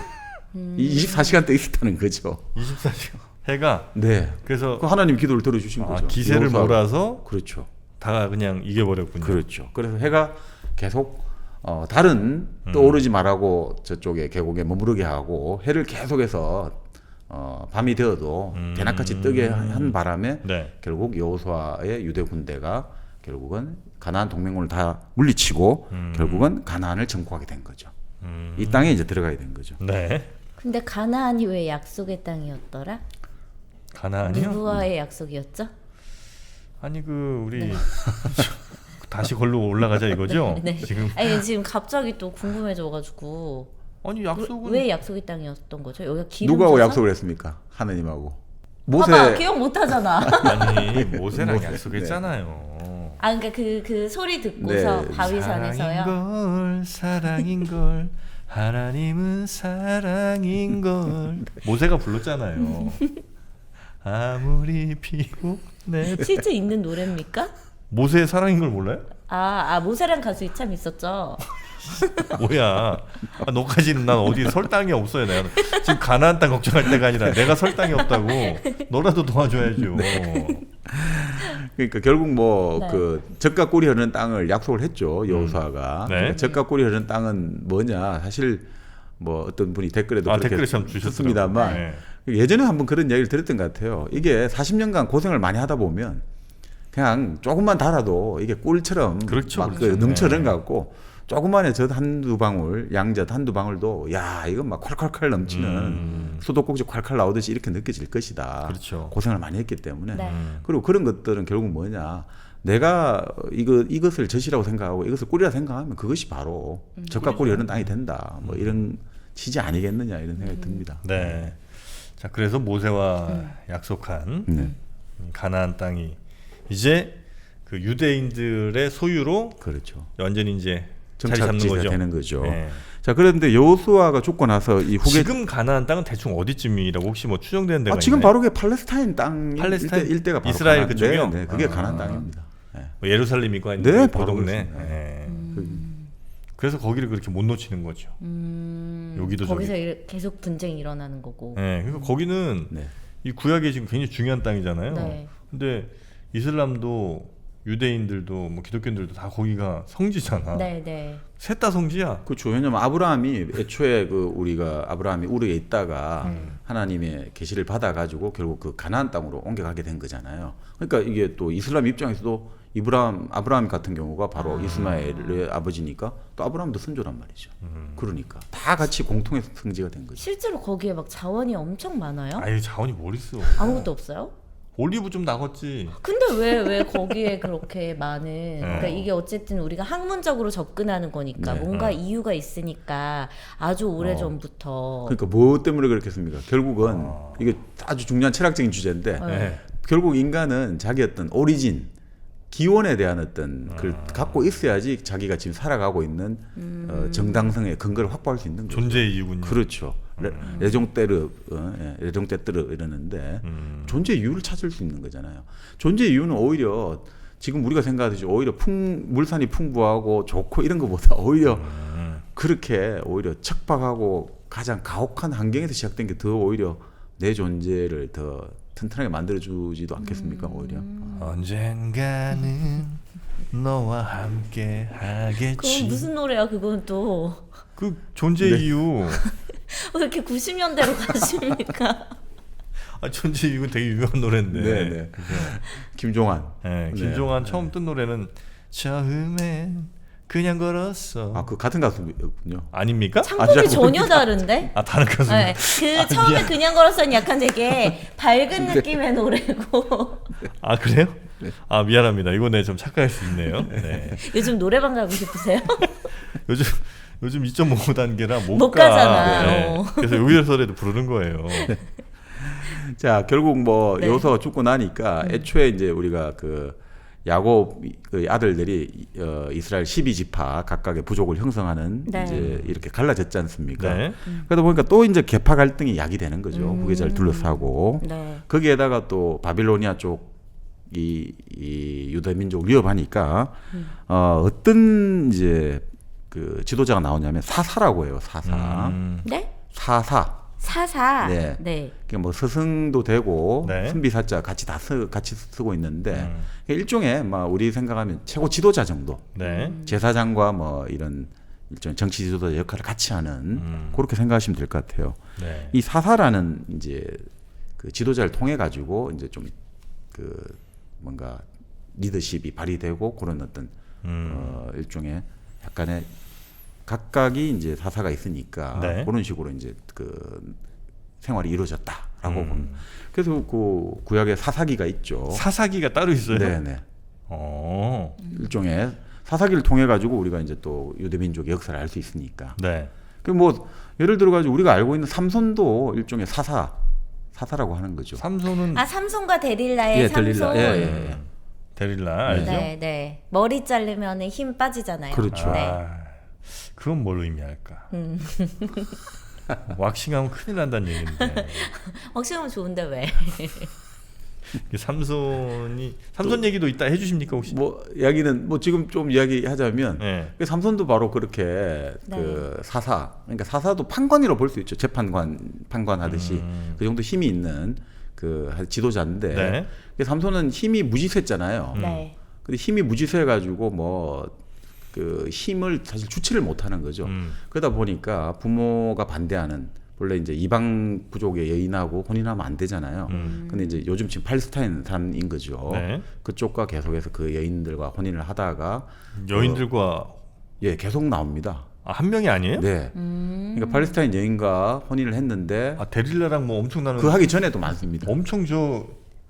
24시간 떠 있었다는 거죠. 24시간 해가 네. 그래서 그 하나님 기도를 들어주신 거죠. 기세를 여호수아가. 몰아서 그렇죠. 다 그냥 이겨버렸군요. 그렇죠. 그래서 해가 계속 달은 떠오르지 말라고 저쪽에 계곡에 머무르게 하고 해를 계속해서 밤이 되어도 대낮같이 뜨게 한 바람에 네. 결국 여호수아의 유대 군대가 결국은 가나안 동맹군을 다 물리치고 결국은 가나안을 정복하게 된 거죠. 이 땅에 이제 들어가게 된 거죠. 네. 근데 가나안이 왜 약속의 땅이었더라? 가나안이요? 누구와의 약속이었죠? 아니 우리 다시 걸로 올라가자 이거죠? 네. 지금 지금 갑자기 또 궁금해져가지고 아니 약속은 왜 약속의 땅이었던 거죠? 여기가 기름 누구하고 줘서? 약속을 했습니까? 하느님하고. 모세. 봐봐 기억 못하잖아. 아니 모세랑 모세. 약속했잖아요. 그러니까 그 소리 듣고서 네. 바위산에서요. 사랑인 걸 하나님은 사랑인 걸 모세가 불렀잖아요. 아무리 피고 내 실제 있는 노래입니까? 모세의 사랑인 걸 몰라요? 모세란 가수 참 있었죠. 뭐야? 너까지는 난 어디 설 땅이 없어요. 내가 지금 가나안 땅 걱정할 때가 아니라 내가 설 땅이 없다고 너라도 도와줘야죠. 그러니까 결국 뭐 네. 그 젖과 꿀이 흐르는 땅을 약속을 했죠 여호수아가. 네. 그러니까 젖과 꿀이 흐르는 땅은 뭐냐 사실 뭐 어떤 분이 댓글에도 그렇게 댓글에 참 주셨더라고요. 썼습니다만 네. 예전에 한번 그런 이야기를 들었던 것 같아요. 이게 40년간 고생을 많이 하다 보면 그냥 조금만 달아도 이게 꿀처럼 그렇죠, 막 그렇죠. 그 능처럼 네. 갖고 조그만한 젖 한두 방울, 양젖 한두 방울도 야 이건 막 콸콸콸 넘치는 수도꼭지 콸콸 나오듯이 이렇게 느껴질 것이다. 그렇죠. 고생을 많이 했기 때문에. 네. 그리고 그런 것들은 결국 뭐냐? 내가 이것을 젖이라고 생각하고 이것을 꿀이라 생각하면 그것이 바로 젖과 꿀이 흐르는 땅이 된다. 뭐 이런 취지 아니겠느냐 이런 생각이 듭니다. 네. 자, 그래서 모세와 약속한 가나안 땅이 이제 그 유대인들의 소유로 그렇죠. 완전히 이제 자리 잡는 정착지가 거죠. 되는 거죠. 네. 자, 그런데 여호수아가 죽고 나서 이 후계 지금 가나안 땅은 대충 어디쯤이라고 혹시 뭐 추정되는 데가 지금 있나요? 바로 그게 팔레스타인 땅 팔레스타인? 일대가 바로 이스라엘 가나안, 그쪽이요? 네, 그게 가나안 땅입니다. 네. 뭐 예루살렘이고 아니면 네, 그 바로 동네. 그렇습니다. 네. 그래서 거기를 그렇게 못 놓치는 거죠. 여기도 거기서 저기. 계속 분쟁이 일어나는 거고. 네, 그러니까 거기는 네. 이 구약에 지금 굉장히 중요한 땅이잖아요. 네. 근데 이슬람도 유대인들도 뭐 기독교인들도 다 거기가 성지잖아. 네, 네. 셋 다 성지야. 그렇죠. 왜냐면 아브라함이 애초에 우리가 아브라함이 우르에 있다가 하나님의 계시를 받아가지고 결국 그 가나안 땅으로 옮겨가게 된 거잖아요. 그러니까 이게 또 이슬람 입장에서도 아브라함 같은 경우가 바로 이스마엘의 아버지니까 또 아브라함도 선조란 말이죠. 그러니까 다 같이 공통의 성지가 된 거죠. 실제로 거기에 막 자원이 엄청 많아요? 아유 자원이 뭘 있어. 아무것도 없어요? 올리브 좀 나갔지. 근데 왜 거기에 그렇게 많은 그러니까 이게 어쨌든 우리가 학문적으로 접근하는 거니까 네. 뭔가 이유가 있으니까 아주 오래 전부터 그러니까 뭐 때문에 그렇겠습니까? 결국은 이게 아주 중요한 철학적인 주제인데 네. 결국 인간은 자기 어떤 오리진 기원에 대한 어떤 걸 갖고 있어야지 자기가 지금 살아가고 있는 정당성의 근거를 확보할 수 있는 거죠. 존재의 이유군요. 그렇죠. 레종떼뜨르 이러는데 존재 이유를 찾을 수 있는 거잖아요. 존재 이유는 오히려 지금 우리가 생각하듯이 오히려 물산이 풍부하고 좋고 이런 것보다 오히려 그렇게 오히려 척박하고 가장 가혹한 환경에서 시작된 게 더 오히려 내 존재를 더 튼튼하게 만들어주지도 않겠습니까? 오히려. 언젠가는 너와 함께 하겠지. 그건 무슨 노래야 그건 또 그 존재 의 이유. 왜 이렇게 90년대로 가십니까? 아, 존재 이유 되게 유명한 노래인데. 네. 김종환. 네, 김종환 처음 뜬 노래는 처음엔 그냥 걸었어. 아, 그 같은 가수군요. 아닙니까? 창법이 전혀 다른데? 아 다른 가수입니다. 네, 그 처음에 그냥 걸었어는 약간 되게 밝은 느낌의 노래고 아 그래요? 아 미안합니다. 이거 네 좀 착각할 수 있네요. 네. 요즘 노래방 가고 싶으세요? 요즘 2.5 단계라 못 가잖아. 네. 그래서 여기서라도 부르는 거예요. 자, 결국 뭐 네. 여호수아가 죽고 나니까 애초에 이제 우리가 그 야곱 그 아들들이 이스라엘 12지파 각각의 부족을 형성하는 네. 이제 이렇게 갈라졌지 않습니까? 네. 그러다 보니까 또 이제 계파 갈등이 야기되는 거죠. 후계자를 둘러싸고 네. 거기에다가 또 바빌로니아 쪽 이 유대 민족을 위협하니까 어떤 이제 그 지도자가 나오냐면 사사라고 해요. 사사. 네? 사사. 사사. 네. 네. 그러니까 뭐 스승도 되고 네. 선비사자 같이 같이 쓰고 있는데 일종의 막 우리 생각하면 최고 지도자 정도 네. 제사장과 뭐 이런 일종의 정치 지도자 역할을 같이 하는 그렇게 생각하시면 될 것 같아요. 네. 이 사사라는 이제 그 지도자를 통해 가지고 이제 좀 그 뭔가 리더십이 발휘되고 그런 어떤 일종의 약간의 각각이 이제 사사가 있으니까 네. 그런 식으로 이제 그 생활이 이루어졌다라고 봅니다. 그래서 그 구약에 사사기가 있죠. 사사기가 따로 있어요. 네네. 일종의 사사기를 통해 가지고 우리가 이제 또 유대 민족의 역사를 알 수 있으니까. 네. 그 뭐 예를 들어 가지고 우리가 알고 있는 삼손도 일종의 사사라고 하는 거죠. 삼손은 아 삼손과 데릴라의 예, 삼손. 데릴라. 예. 데릴라 알죠? 네, 네. 머리 자르면 힘 빠지잖아요. 그렇죠. 네. 아, 그건 뭘 의미할까? 왁싱하면 큰일 난다는 얘기인데 확실하면 좋은데 왜? 삼손 얘기도 이따 해주십니까 혹시? 뭐 이야기는 뭐 지금 좀 이야기하자면 네. 그 삼손도 바로 그렇게 네. 그 사사, 그러니까 사사도 판관이라고 볼 수 있죠. 판관하듯이 그 정도 힘이 있는 그 지도자인데 네. 그 삼손은 힘이 무지세잖아요. 네. 근데 힘이 무지세 가지고 뭐 그 힘을 사실 주체를 못하는 거죠. 그러다 보니까 부모가 반대하는 원래 이제 이방 부족의 여인하고 혼인하면 안 되잖아요. 근데 이제 요즘 지금 팔레스타인 산인 거죠. 네. 그쪽과 계속해서 그 여인들과 혼인을 하다가 여인들과 예, 계속 나옵니다. 아, 한 명이 아니에요? 네. 그러니까 팔레스타인 여인과 혼인을 했는데 아, 데릴라랑 뭐 엄청나는 그 하기 전에도 많습니다. 엄청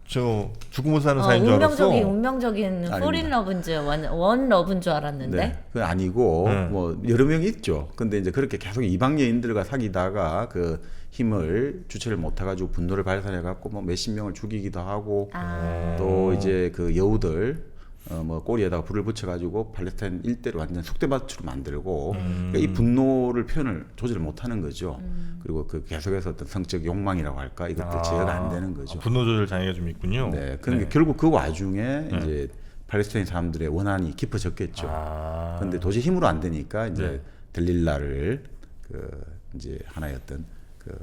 저 죽으면 사는 사이인 줄 알았어. 운명적인 폴인 러브인 줄 원 러브인 줄 알았는데. 네, 그건 아니고 네. 뭐 여러 명이 있죠. 근데 이제 그렇게 계속 이방 여인들과 사귀다가 그 힘을 주체를 못 해가지고 분노를 발산해갖고 뭐 몇십 명을 죽이기도 하고 또 이제 그 여우들 뭐 꼬리에다가 불을 붙여가지고 팔레스타인 일대를 완전 쑥대밭으로 만들고 그러니까 이 분노를 표현을 조절 못하는 거죠. 그리고 그 계속해서 어떤 성적 욕망이라고 할까 이것들 제어가 안 되는 거죠. 분노 조절 장애가 좀 있군요. 네, 그러니까 결국 그 와중에 이제 팔레스타인 사람들의 원한이 깊어졌겠죠. 그런데 도저히 힘으로 안 되니까 이제 네. 델릴라를 그 이제 하나의 어떤 그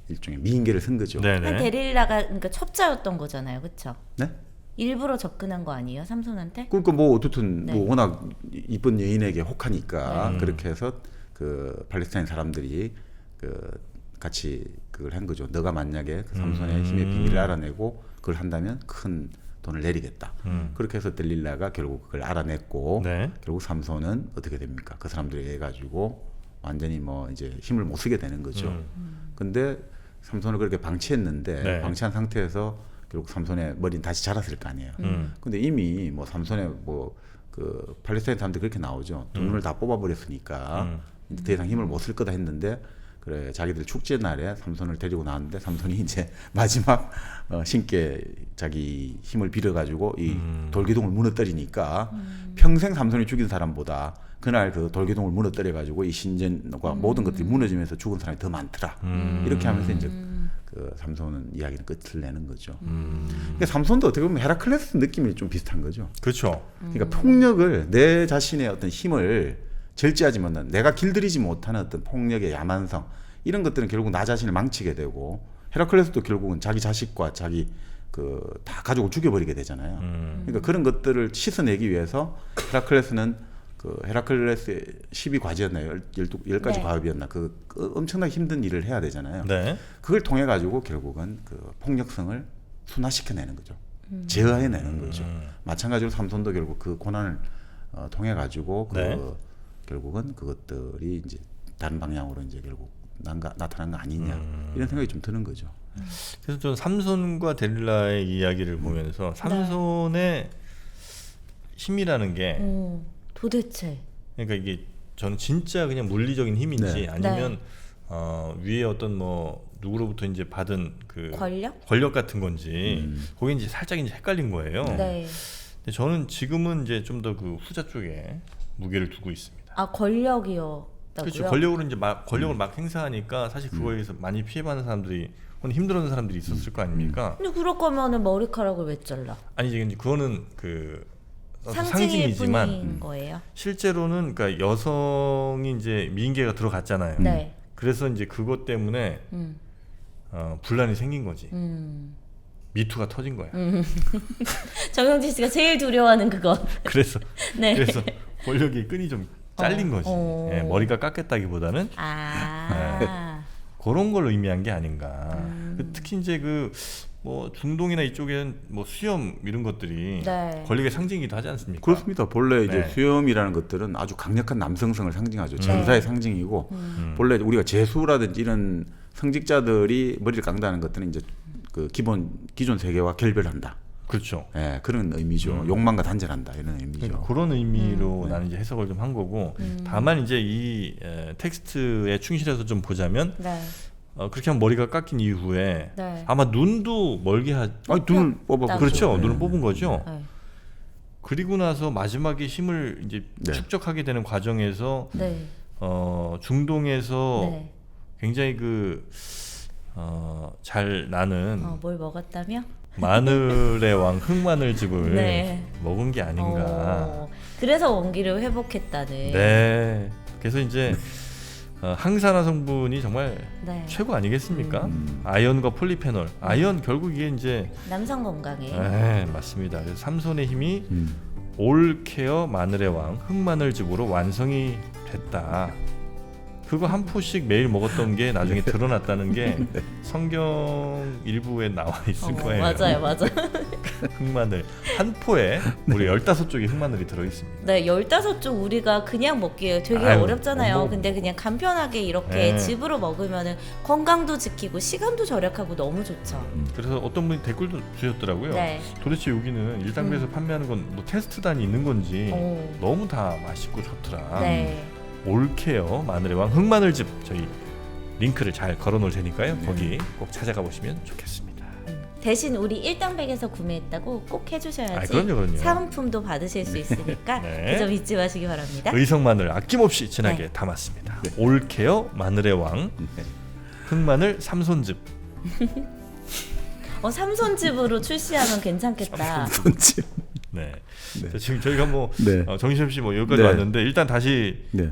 일종의 미인계를 쓴 거죠. 네네. 한 데릴라가 그러니까 첩자였던 거잖아요, 그렇죠? 네? 일부러 접근한 거 아니에요, 삼손한테? 그러니까 뭐 어떻든 네. 뭐 워낙 이쁜 여인에게 혹하니까 그렇게 해서 그 팔레스타인 사람들이 그 같이 그걸 한 거죠. 너가 만약에 그 삼손의 힘의 비밀을 알아내고 그걸 한다면 큰 돈을 내리겠다. 그렇게 해서 델릴라가 결국 그걸 알아냈고 네. 결국 삼손은 어떻게 됩니까? 그 사람들에 의해 가지고 완전히 뭐 이제 힘을 못 쓰게 되는 거죠. 근데 삼손을 그렇게 방치했는데 네. 방치한 상태에서 결국 삼손의 머리는 다시 자랐을 거 아니에요. 근데 이미 뭐 삼손의 뭐 그 팔레스타인 사람들 그렇게 나오죠. 두 눈을 다 뽑아버렸으니까 이제 더 이상 힘을 못 쓸 거다 했는데 그래 자기들 축제 날에 삼손을 데리고 나왔는데 삼손이 이제 마지막 신께 자기 힘을 빌어가지고 이 돌기둥을 무너뜨리니까 평생 삼손이 죽인 사람보다 그날 그 돌기둥을 무너뜨려가지고 이 신전과 모든 것들이 무너지면서 죽은 사람이 더 많더라. 이렇게 하면서 이제 그 삼손은 이야기는 끝을 내는 거죠. 그러니까 삼손도 어떻게 보면 헤라클레스 느낌이 좀 비슷한 거죠. 그렇죠. 그러니까 폭력을 내 자신의 어떤 힘을 절제하지 못하는 내가 길들이지 못하는 어떤 폭력의 야만성 이런 것들은 결국 나 자신을 망치게 되고 헤라클레스도 결국은 자기 자식과 자기 그 다 가족을 죽여버리게 되잖아요. 그러니까 그런 것들을 씻어내기 위해서 헤라클레스는 그 헤라클레스의 12과제였나요? 10가지 네. 과업이었나? 그 엄청나게 힘든 일을 해야 되잖아요. 네. 그걸 통해 가지고 결국은 그 폭력성을 순화시켜내는 거죠. 제어해내는 거죠. 마찬가지로 삼손도 결국 그 고난을 통해 가지고 그 네. 결국은 그것들이 이제 다른 방향으로 이제 결국 나타난 거 아니냐 이런 생각이 좀 드는 거죠. 그래서 저는 삼손과 델릴라의 이야기를 보면서 삼손의 힘이라는 게 도대체. 그러니까 이게 저는 진짜 그냥 물리적인 힘인지 네. 아니면 위에 어떤 뭐 누구로부터 이제 받은 그 권력 같은 건지 거기 이제 살짝 이제 헷갈린 거예요. 네. 근데 저는 지금은 이제 좀 더 그 후자 쪽에 무게를 두고 있습니다. 아 권력이요. 그렇죠. 권력으로 이제 권력을 막 행사하니까 사실 그거에 의해서 많이 피해받는 사람들이 혹은 힘들어하는 사람들이 있었을 거 아닙니까? 근데 그럴 거면은 머리카락을 왜 잘라? 아니 이제 그거는 그 상징일 상징이지만 뿐인 거예요. 실제로는 그러니까 여성이 이제 미인계가 들어갔잖아요. 네. 그래서 이제 그것 때문에 분란이 생긴 거지. 미투가 터진 거야. 정영진 씨가 제일 두려워하는 그거. 그래서 네. 그래서 권력이 끈이 좀 잘린 거지. 어. 예, 머리가 깎였다기보다는 아. 그런 걸 의미한 게 아닌가. 특히 이제 그 뭐 중동이나 이쪽에는 뭐 수염 이런 것들이 네. 권력의 상징이기도 하지 않습니까? 그렇습니다. 본래 이제 네. 수염이라는 것들은 아주 강력한 남성성을 상징하죠. 전사의 상징이고 본래 우리가 제수라든지 이런 성직자들이 머리를 깎는다는 것들은 이제 그 기존 세계와 결별한다. 그렇죠. 예, 그런 의미죠. 욕망과 단절한다 이런 의미죠. 그러니까 그런 의미로 나는 이제 해석을 좀 한 거고 다만 이제 이 텍스트에 충실해서 좀 보자면 네. 그렇게 하면 머리가 깎인 이후에 네. 아마 눈도 멀게 하지. 아니, 눈을 뽑아 그렇죠. 네. 눈을 뽑은 거죠. 네. 그리고 나서 마지막에 힘을 이제 네. 축적하게 되는 과정에서 네. 중동에서 네. 굉장히 잘 나는 뭘 먹었다며? 마늘의 왕 흑마늘즙을 네. 먹은 게 아닌가. 그래서 원기를 회복했다는. 네. 그래서 이제 항산화 성분이 정말 네. 최고 아니겠습니까? 아연과 폴리페놀. 아연 결국 이게 이제 남성 건강에. 네, 맞습니다. 그래서 삼손의 힘이 올케어 마늘의 왕 흑마늘즙으로 완성이 됐다. 그거 한 포씩 매일 먹었던 게 나중에 드러났다는 게 성경 일부에 나와 있을 거예요. 맞아요. 흑마늘 한 포에 무려 15쪽의 흑마늘이 들어 있습니다. 네, 15쪽 우리가 그냥 먹기에 되게 아유, 어렵잖아요. 못 근데 그냥 간편하게 이렇게 네. 집으로 먹으면은 건강도 지키고 시간도 절약하고 너무 좋죠. 그래서 어떤 분이 댓글도 주셨더라고요. 네. 도대체 여기는 일당배에서 판매하는 건 뭐 테스트단이 있는 건지 오. 너무 다 맛있고 좋더라. 네. 올케어 마늘의 왕 흑마늘즙 저희 링크를 잘 걸어놓을 테니까요. 거기 꼭 찾아가 보시면 좋겠습니다. 대신 우리 일당백에서 구매했다고 꼭 해주셔야지 그럼요. 사은품도 받으실 수 있으니까 네. 그 점 잊지 마시기 바랍니다. 의성 마늘 아낌없이 진하게 네. 담았습니다. 올케어 마늘의 왕 흑마늘 삼손즙. 삼손즙으로 출시하면 괜찮겠다. 손질. 네. 네. 자, 지금 저희가 뭐 네. 정신없이 뭐 여기까지 네. 왔는데 일단 다시 네.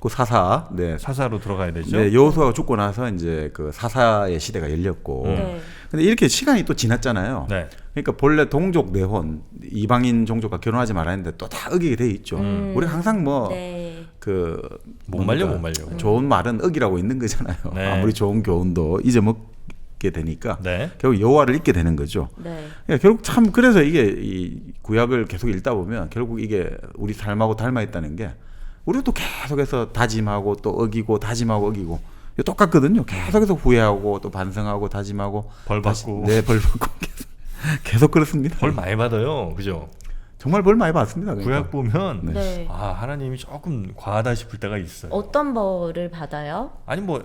그 사사. 네. 사사로 들어가야 되죠. 네, 여호수아가 죽고 나서 이제 그 사사의 시대가 열렸고. 네. 근데 이렇게 시간이 또 지났잖아요. 네. 그러니까 본래 동족 내혼 이방인 종족과 결혼하지 말아야 했는데 또 다 어기게 돼 있죠. 우리 항상 뭐 네. 그 못 말려 뭔가 못 말려. 좋은 말은 어기라고 있는 거잖아요. 네. 아무리 좋은 교훈도 잊어먹게 되니까 네. 결국 여호와를 잊게 되는 거죠. 네. 그러니까 결국 참 그래서 이게 이 구약을 계속 읽다 보면 결국 이게 우리 삶하고 닮아 있다는 게 우리도 또 계속해서 다짐하고 또 어기고 다짐하고 어기고 이게 똑같거든요. 계속해서 후회하고 또 반성하고 다짐하고 벌 받고. 네, 벌 받고 계속 그렇습니다. 벌 많이 받아요. 그죠? 정말 벌 많이 받습니다. 그러니까. 구약 보면 네. 네. 아 하나님이 조금 과하다 싶을 때가 있어요. 어떤 벌을 받아요? 아니 뭐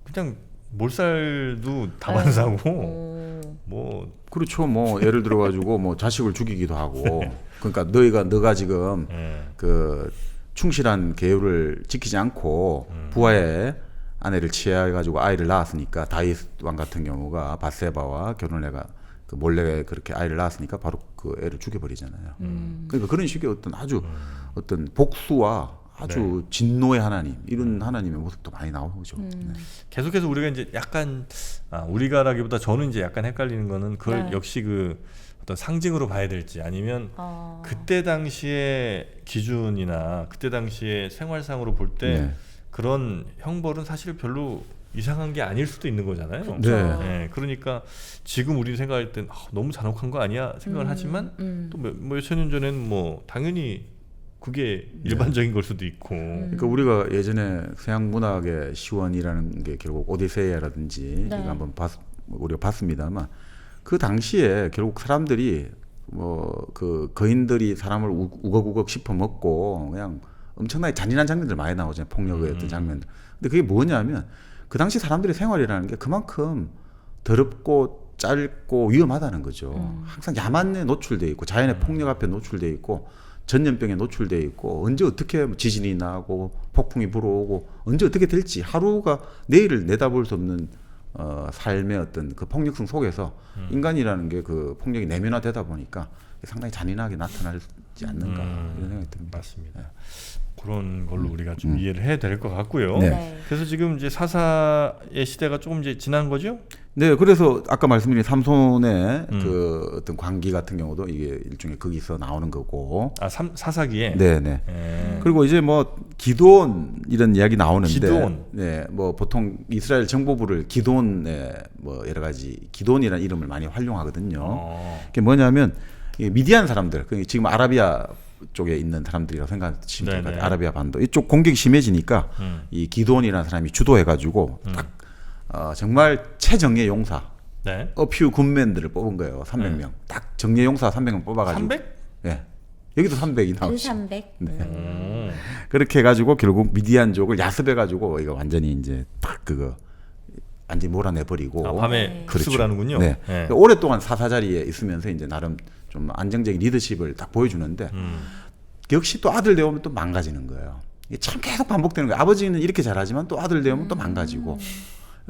그냥 몰살도 다반사고 오. 뭐 그렇죠. 뭐 예를 들어 가지고 뭐 자식을 죽이기도 하고 그러니까 너가 지금 예. 그 충실한 계율을 지키지 않고 부하의 아내를 취해 가지고 아이를 낳았으니까 다윗 왕 같은 경우가 밧세바와 결혼해가 그 몰래 그렇게 아이를 낳았으니까 바로 그 애를 죽여버리잖아요. 그러니까 그런 식의 어떤 아주 어떤 복수와 아주 진노의 하나님 이런 하나님의 모습도 많이 나오죠. 네. 계속해서 우리가 이제 약간 우리가라기보다 저는 이제 약간 헷갈리는 거는 그걸 네. 역시 그 어떤 상징으로 봐야 될지 아니면 그때 당시의 기준이나 그때 당시의 생활상으로 볼 때 네. 그런 형벌은 사실 별로 이상한 게 아닐 수도 있는 거잖아요. 그렇죠. 네. 예, 그러니까 지금 우리 생각할 땐 너무 잔혹한 거 아니야 생각을 하지만 또 몇천 년 전에는 뭐 당연히 그게 일반적인 걸 수도 있고. 그러니까 우리가 예전에 서양 문학의 시원이라는 게 결국 오디세이아라든지 네. 이거 한번 우리가 봤습니다만 그 당시에 결국 사람들이 뭐 그 거인들이 사람을 우걱우걱 씹어 먹고 그냥 엄청나게 잔인한 장면들 많이 나오잖아요. 폭력의 어떤 장면들. 근데 그게 뭐냐면 그 당시 사람들의 생활이라는 게 그만큼 더럽고 짧고 위험하다는 거죠. 항상 야만에 노출돼 있고 자연의 폭력 앞에 노출돼 있고 전염병에 노출돼 있고 언제 어떻게 지진이 나고 폭풍이 불어오고 언제 어떻게 될지 하루가 내일을 내다볼 수 없는 삶의 어떤 그 폭력성 속에서 인간이라는 게 그 폭력이 내면화되다 보니까 상당히 잔인하게 나타나지 않는가 이런 생각이 듭니다. 맞습니다. 그런 걸로 우리가 좀 이해를 해야 될 것 같고요. 네. 네. 그래서 지금 이제 사사의 시대가 조금 이제 지난 거죠? 네, 그래서 아까 말씀드린 삼손의 그 어떤 광기 같은 경우도 이게 일종의 거기서 나오는 거고. 사사기에. 네, 네. 예. 그리고 이제 뭐 기드온 이런 이야기 나오는데, 기드온. 네, 뭐 보통 이스라엘 정보부를 기드온의 뭐 여러 가지 기드온이라는 이름을 많이 활용하거든요. 그게 뭐냐면 이 미디안 사람들, 지금 아라비아 쪽에 있는 사람들이라고 생각하시면 될 것 같아요. 아라비아 반도 이쪽 공격이 심해지니까 이 기드온이라는 사람이 주도해가지고 딱 정말 최정예 용사, 네. 어퓨 굿맨들을 뽑은 거예요. 300명. 딱 정예 용사 300명 뽑아가지고. 300? 예. 여기도 300이 나오죠. 300. 네. 그렇게 해가지고 결국 미디안족을 야습해가지고 이거 완전히 이제 딱 그거 완전히 몰아내버리고. 밤에 그렇죠. 급습을 하는군요. 네. 네. 오랫동안 사사 자리에 있으면서 이제 나름 좀 안정적인 리더십을 딱 보여주는데 역시 또 아들 되오면 또 망가지는 거예요. 이게 참 계속 반복되는 거예요. 아버지는 이렇게 잘하지만 또 아들 되오면 또 망가지고.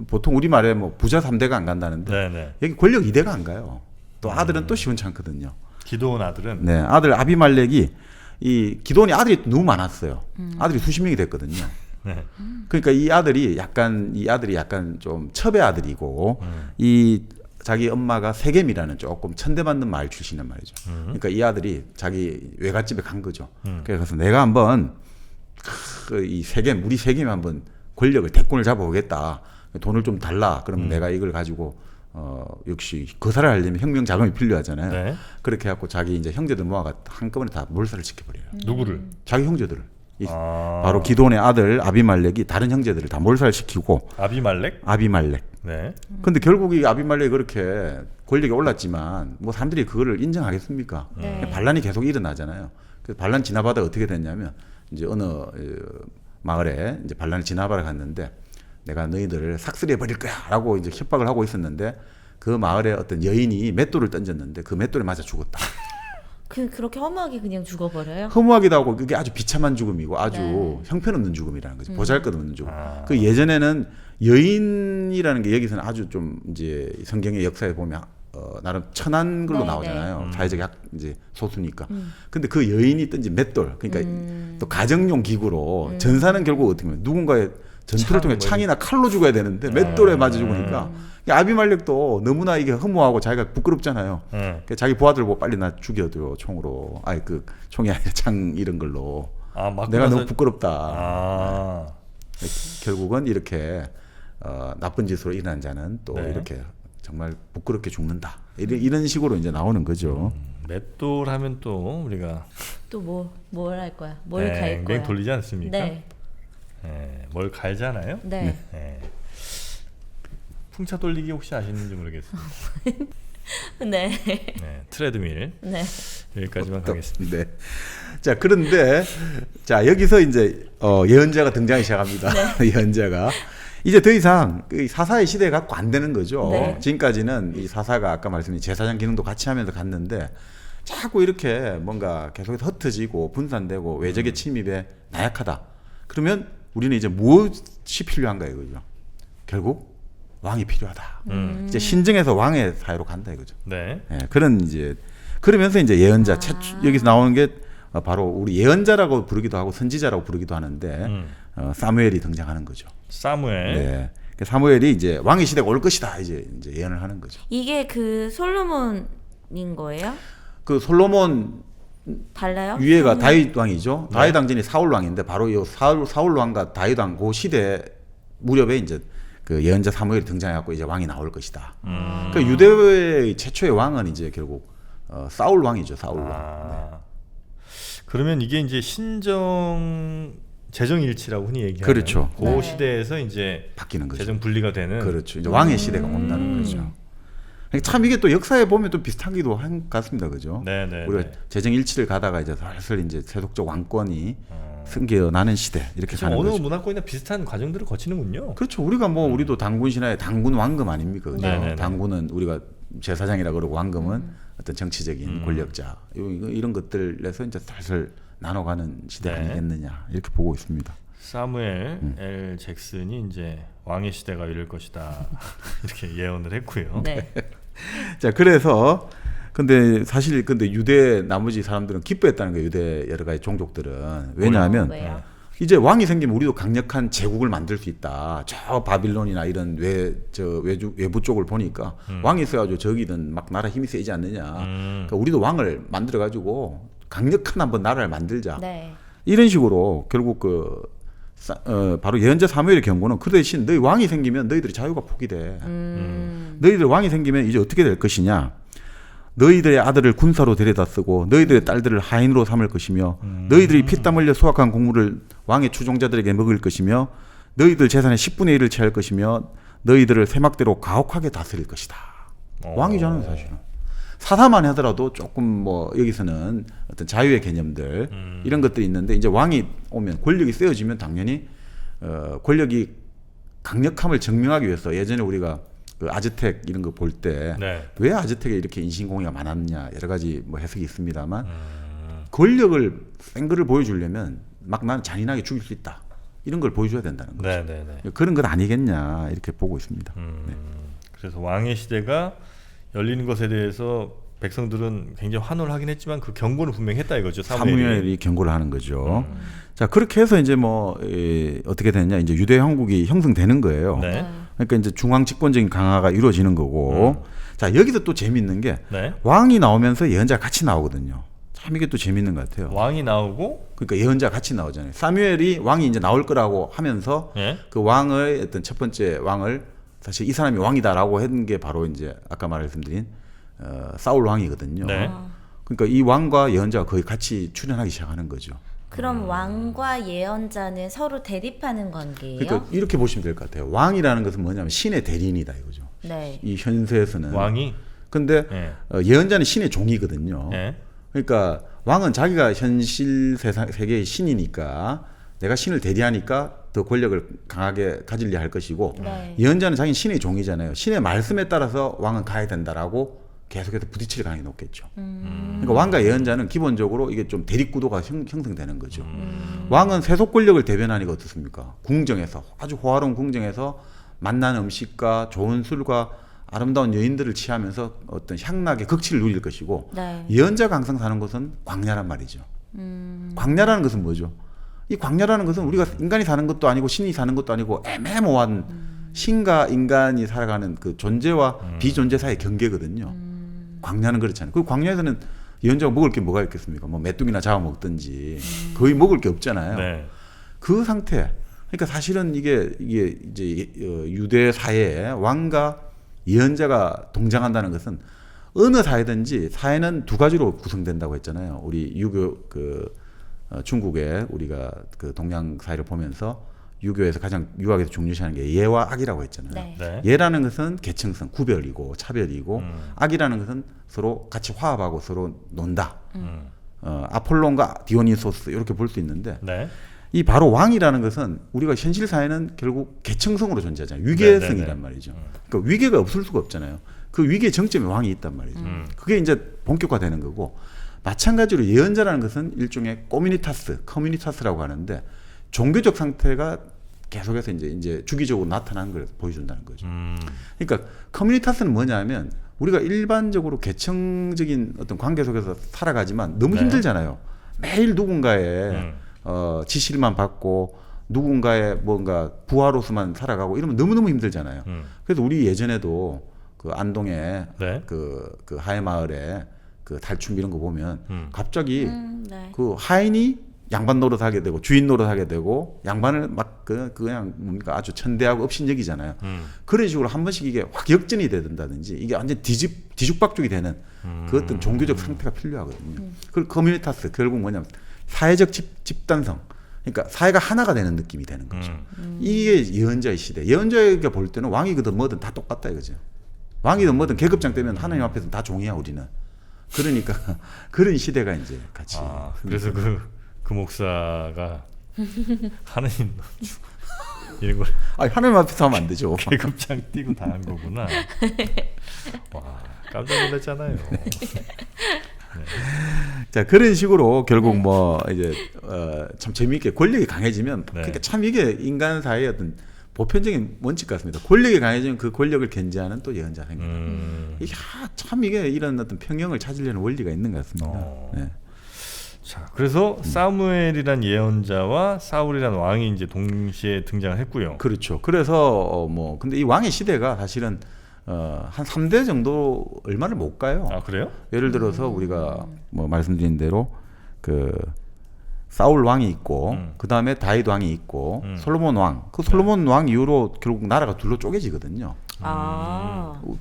보통 우리말에 뭐 부자 3대가 안 간다는데 네네. 여기 권력 2대가 안 가요. 또 아들은 또 시원찮거든요. 기도온 아들은 네, 아들 아비말렉이 이 기도원이 아들이 너무 많았어요. 아들이 수십 명이 됐거든요. 네. 그러니까 이 아들이 약간 좀 첩의 아들이고 이 자기 엄마가 세겜이라는 조금 천대받는 마을 출신이란 말이죠. 그러니까 이 아들이 자기 외갓집에 간 거죠. 그래서 내가 한번 이 세겜 우리 세겜에 한번 권력을 대권을 잡아오겠다. 돈을 좀 달라. 그러면 내가 이걸 가지고 역시 거사를 하려면 혁명 자금이 필요하잖아요. 네. 그렇게 해갖고 자기 이제 형제들 모아가 한꺼번에 다 몰살을 시켜버려요. 누구를? 자기 형제들을. 아. 바로 기돈의 아들 아비말렉이 다른 형제들을 다 몰살시키고 아비말렉? 아비말렉. 네. 근데 결국 이 아비말렉이 그렇게 권력에 올랐지만 뭐 사람들이 그거를 인정하겠습니까? 네. 반란이 계속 일어나잖아요. 그래서 반란 진압하다 어떻게 됐냐면 이제 어느 마을에 이제 반란을 진압하러 갔는데 내가 너희들을 삭슬해 버릴 거야라고 이제 협박을 하고 있었는데 그 마을에 어떤 여인이 맷돌을 던졌는데 그 맷돌에 맞아 죽었다. 그렇게 허무하게 그냥 죽어버려요? 허무하기도 하고 그게 아주 비참한 죽음이고 아주 네. 형편없는 죽음이라는 거죠. 보잘것없는 죽음. 그 예전에는 여인이라는 게 여기서는 아주 좀 이제 성경의 역사에 보면 나름 천한 걸로 네, 나오잖아요. 사회적 이제 소수니까. 근데 그 여인이 던진 맷돌, 그러니까 또 가정용 기구로 전사는 결국 어떻게 보면 누군가의 전투를 통해 창이나 칼로 죽어야 되는데 맷돌에 맞아 죽으니까 아비말렉도 너무나 이게 허무하고 자기가 부끄럽잖아요. 그러니까 자기 부하들 보고 빨리 나 죽여줘 총으로. 아니 그 총이 아니라 창 이런 걸로. 아, 맞고 내가 나서- 너무 부끄럽다. 아. 결국은 이렇게 나쁜 짓으로 일어난 자는 또 네. 이렇게 정말 부끄럽게 죽는다. 이런 식으로 이제 나오는 거죠. 맷돌 하면 또 우리가 또 뭘 할 거야? 뭘 갈 거야? 뱅 돌리지 않습니까? 네. 네. 뭘 갈잖아요. 네. 네. 풍차 돌리기 혹시 아시는지 모르겠어요. 네. 네. 트레드밀 네. 여기까지만 가겠습니다. 네. 자 그런데 자 여기서 이제 예언자가 등장하기 시작합니다. 예언자가 이제 더 이상 그 사사의 시대가 갖고 안 되는 거죠. 네. 지금까지는 이 사사가 아까 말씀드린 제사장 기능도 같이 하면서 갔는데 자꾸 이렇게 뭔가 계속해서 흩어지고 분산되고 외적의 침입에 나약하다. 그러면 우리는 이제 무엇이 필요한가 이거죠. 결국 왕이 필요하다. 이제 신정에서 왕의 사회로 간다 이거죠. 네. 예, 그런 이제 그러면서 이제 예언자 여기서 나오는 게 바로 우리 예언자라고 부르기도 하고 선지자라고 부르기도 하는데 사무엘이 등장하는 거죠. 사무엘. 네. 그 사무엘이 이제 왕의 시대가 올 것이다 이제 예언을 하는 거죠. 이게 그 솔로몬인 거예요? 그 솔로몬 달라요? 위에가 사무엘? 다윗 왕이죠. 네. 다윗 왕전이 사울 왕인데 바로 이 사울 왕과 다윗 왕 그 시대 무렵에 이제 그 예언자 사무엘이 등장해갖고 이제 왕이 나올 것이다. 그 유대의 최초의 왕은 이제 결국 사울 왕이죠. 사울 왕. 아. 그러면 이게 이제 신정 재정 일치라고 흔히 얘기하는 그렇죠. 그 네. 시대에서 이제 바뀌는 거죠. 재정 분리가 되는 그렇죠. 이제 왕의 시대가 온다는 거죠. 그러니까 참 이게 또 역사에 보면 또 비슷하기도 한 것 같습니다, 그죠? 네네. 우리가 재정 일치를 가다가 이제 슬슬 이제 세속적 왕권이 승계나는 시대 이렇게 지금 가는 어느 거죠. 문화권이나 비슷한 과정들을 거치는군요. 그렇죠. 우리가 뭐 우리도 당군 신화의 당군 왕금 아닙니까? 그죠? 네네네. 당군은 우리가 제사장이라 그러고 왕금은 어떤 정치적인 권력자 이런 것들에서 이제 슬슬 나눠가는 시대 네. 아니겠느냐 이렇게 보고 있습니다. 사무엘 L 잭슨이 이제 왕의 시대가 이럴 것이다 이렇게 예언을 했고요. 네. 자 그래서 근데 사실 근데 유대 나머지 사람들은 기뻐했다는 거예요. 유대 여러 가지 종족들은 왜냐하면 왜요? 이제 왕이 생기면 우리도 강력한 제국을 만들 수 있다. 저 바빌론이나 이런 외부 쪽을 보니까 왕이 있어가지고 저기든 막 나라 힘이 세지 않느냐. 그러니까 우리도 왕을 만들어가지고 강력한 한번 나라를 만들자. 네. 이런 식으로 결국 바로 예언자 사무엘의 경고는 그 대신 너희 왕이 생기면 너희들의 자유가 포기돼. 너희들 왕이 생기면 이제 어떻게 될 것이냐? 너희들의 아들을 군사로 데려다 쓰고 너희들의 딸들을 하인으로 삼을 것이며 너희들이 피땀 흘려 수확한 곡물을 왕의 추종자들에게 먹을 것이며 너희들 재산의 10분의 1을 취할 것이며 너희들을 세막대로 가혹하게 다스릴 것이다. 왕이잖아요, 사실은. 사사만 하더라도 조금 뭐 여기서는 어떤 자유의 개념들 이런 것들이 있는데 이제 왕이 오면 권력이 세워지면 당연히 권력이 강력함을 증명하기 위해서 예전에 우리가 그 아즈텍 이런 거 볼 때 왜 네. 아즈텍에 이렇게 인신공해가 많았냐 여러 가지 뭐 해석이 있습니다만 권력을 센 거를 보여주려면 막 나는 잔인하게 죽일 수 있다 이런 걸 보여줘야 된다는 거죠. 네네네. 그런 것 아니겠냐 이렇게 보고 있습니다. 네. 그래서 왕의 시대가 열리는 것에 대해서 백성들은 굉장히 환호를 하긴 했지만 그 경고는 분명히 했다 이거죠. 사무엘이 경고를 하는 거죠. 자 그렇게 해서 이제 뭐 어떻게 되느냐 이제 유대 왕국이 형성되는 거예요. 네. 그러니까 이제 중앙 집권적인 강화가 이루어지는 거고. 자 여기서 또 재미있는 게 네. 왕이 나오면서 예언자가 같이 나오거든요. 참 이게 또 재밌는 것 같아요. 왕이 나오고 그러니까 예언자 같이 나오잖아요. 사무엘이 왕이 이제 나올 거라고 하면서 예? 그 왕의 어떤 첫 번째 왕을 사실 이 사람이 왕이다라고 했는 게 바로 이제 아까 말씀드린 사울 왕이거든요. 네. 그러니까 이 왕과 예언자가 거의 같이 출연하기 시작하는 거죠. 그럼 왕과 예언자는 서로 대립하는 관계예요? 그러니까 이렇게 보시면 될 것 같아요. 왕이라는 것은 뭐냐면 신의 대리인이다 이거죠. 네. 이 현세에서는 왕이 근데 예. 예언자는 신의 종이거든요. 예. 그러니까 왕은 자기가 현실 세계의 신이니까 내가 신을 대리하니까 더 권력을 강하게 가지려 할 것이고 네. 예언자는 자기는 신의 종이잖아요. 신의 말씀에 따라서 왕은 가야 된다라고 계속해서 부딪힐 가능성이 높겠죠. 그러니까 왕과 예언자는 기본적으로 이게 좀 대립구도가 형성되는 거죠. 왕은 세속 권력을 대변하니까 어떻습니까? 궁정에서 아주 호화로운 궁정에서 맛난 음식과 좋은 술과 아름다운 여인들을 취하면서 어떤 향락의 극치를 누릴 것이고 네. 예언자가 항상 사는 곳은 광야란 말이죠. 광야라는 것은 뭐죠? 이 광야라는 것은 우리가 인간이 사는 것도 아니고 신이 사는 것도 아니고 애매모호한 신과 인간이 살아가는 그 존재와 비존재 사이의 경계거든요. 광야는 그렇잖아요. 그 광야에서는 예언자가 먹을 게 뭐가 있겠습니까? 뭐 메뚜기나 잡아먹든지 거의 먹을 게 없잖아요. 네. 그 상태. 그러니까 사실은 이게 이제 유대 사회에 왕과 예언자가 동장한다는 것은 어느 사회든지 사회는 두 가지로 구성된다고 했잖아요. 우리 유교 중국의 우리가 그 동양 사회를 보면서 유교에서 가장 유학에서 중요시하는 게 예와 악이라고 했잖아요. 네. 네. 예라는 것은 계층성, 구별이고 차별이고 악이라는 것은 서로 같이 화합하고 서로 논다. 아폴론과 디오니소스 이렇게 볼 수 있는데 네. 이 바로 왕이라는 것은 우리가 현실 사회는 결국 계층성으로 존재하잖아요. 네, 위계성이란 말이죠. 그러니까 위계가 없을 수가 없잖아요. 그 위계 정점에 왕이 있단 말이죠. 그게 이제 본격화되는 거고 마찬가지로 예언자라는 것은 일종의 커뮤니타스라고 하는데 종교적 상태가 계속해서 이제 주기적으로 나타나는 걸 보여준다는 거죠. 그러니까 커뮤니타스는 뭐냐면 우리가 일반적으로 계층적인 어떤 관계 속에서 살아가지만 너무 네. 힘들잖아요. 매일 누군가의 지시만 받고 누군가의 뭔가 부하로서만 살아가고 이러면 너무너무 힘들잖아요. 그래서 우리 예전에도 그 안동에 네. 그 하회 마을에 그 탈춤 이런 거 보면 갑자기 네. 그 하인이 양반 노릇하게 되고 주인 노릇하게 되고 양반을 막 그냥 뭡니까 아주 천대하고 업신여기잖아요. 그런 식으로 한 번씩 이게 확 역전이 된다든지 이게 완전 뒤죽박죽이 되는 그 어떤 종교적 상태가 필요하거든요. 그 커뮤니타스 결국 뭐냐면 사회적 집단성. 그러니까 사회가 하나가 되는 느낌이 되는 거죠. 이게 예언자의 시대. 예언자에게 볼 때는 왕이거든 뭐든 다 똑같다 이거죠. 왕이든 뭐든 계급장 되면 하나님 앞에서는 다 종이야 우리는. 그러니까 그런 시대가 이제 같이. 그래서 그 목사가 하나님 이런 걸 아니 하나님 앞에서 하면 안 되죠. 계급장 띄고 다 한 거구나. 와 깜짝 놀랐잖아요. 자 그런 식으로 결국 뭐 이제 참 재미있게 권력이 강해지면 네. 그러니까 참 이게 인간 사회의 어떤 보편적인 원칙 같습니다. 권력이 강해지면 그 권력을 견제하는 또 예언자 생겨나. 이게 참 이게 이런 어떤 평형을 찾으려는 원리가 있는 것 같습니다. 네. 자, 그래서 사무엘이란 예언자와 사울이란 왕이 이제 동시에 등장을 했고요. 그렇죠. 그래서 뭐 근데 이 왕의 시대가 사실은 한 3대 정도 얼마를 못 가요. 아 그래요? 예를 들어서 우리가 뭐 말씀드린 대로 그 사울 왕이 있고 그 다음에 다윗 왕이 있고 솔로몬 왕. 그 솔로몬 왕 이후로 결국 나라가 둘로 쪼개지거든요.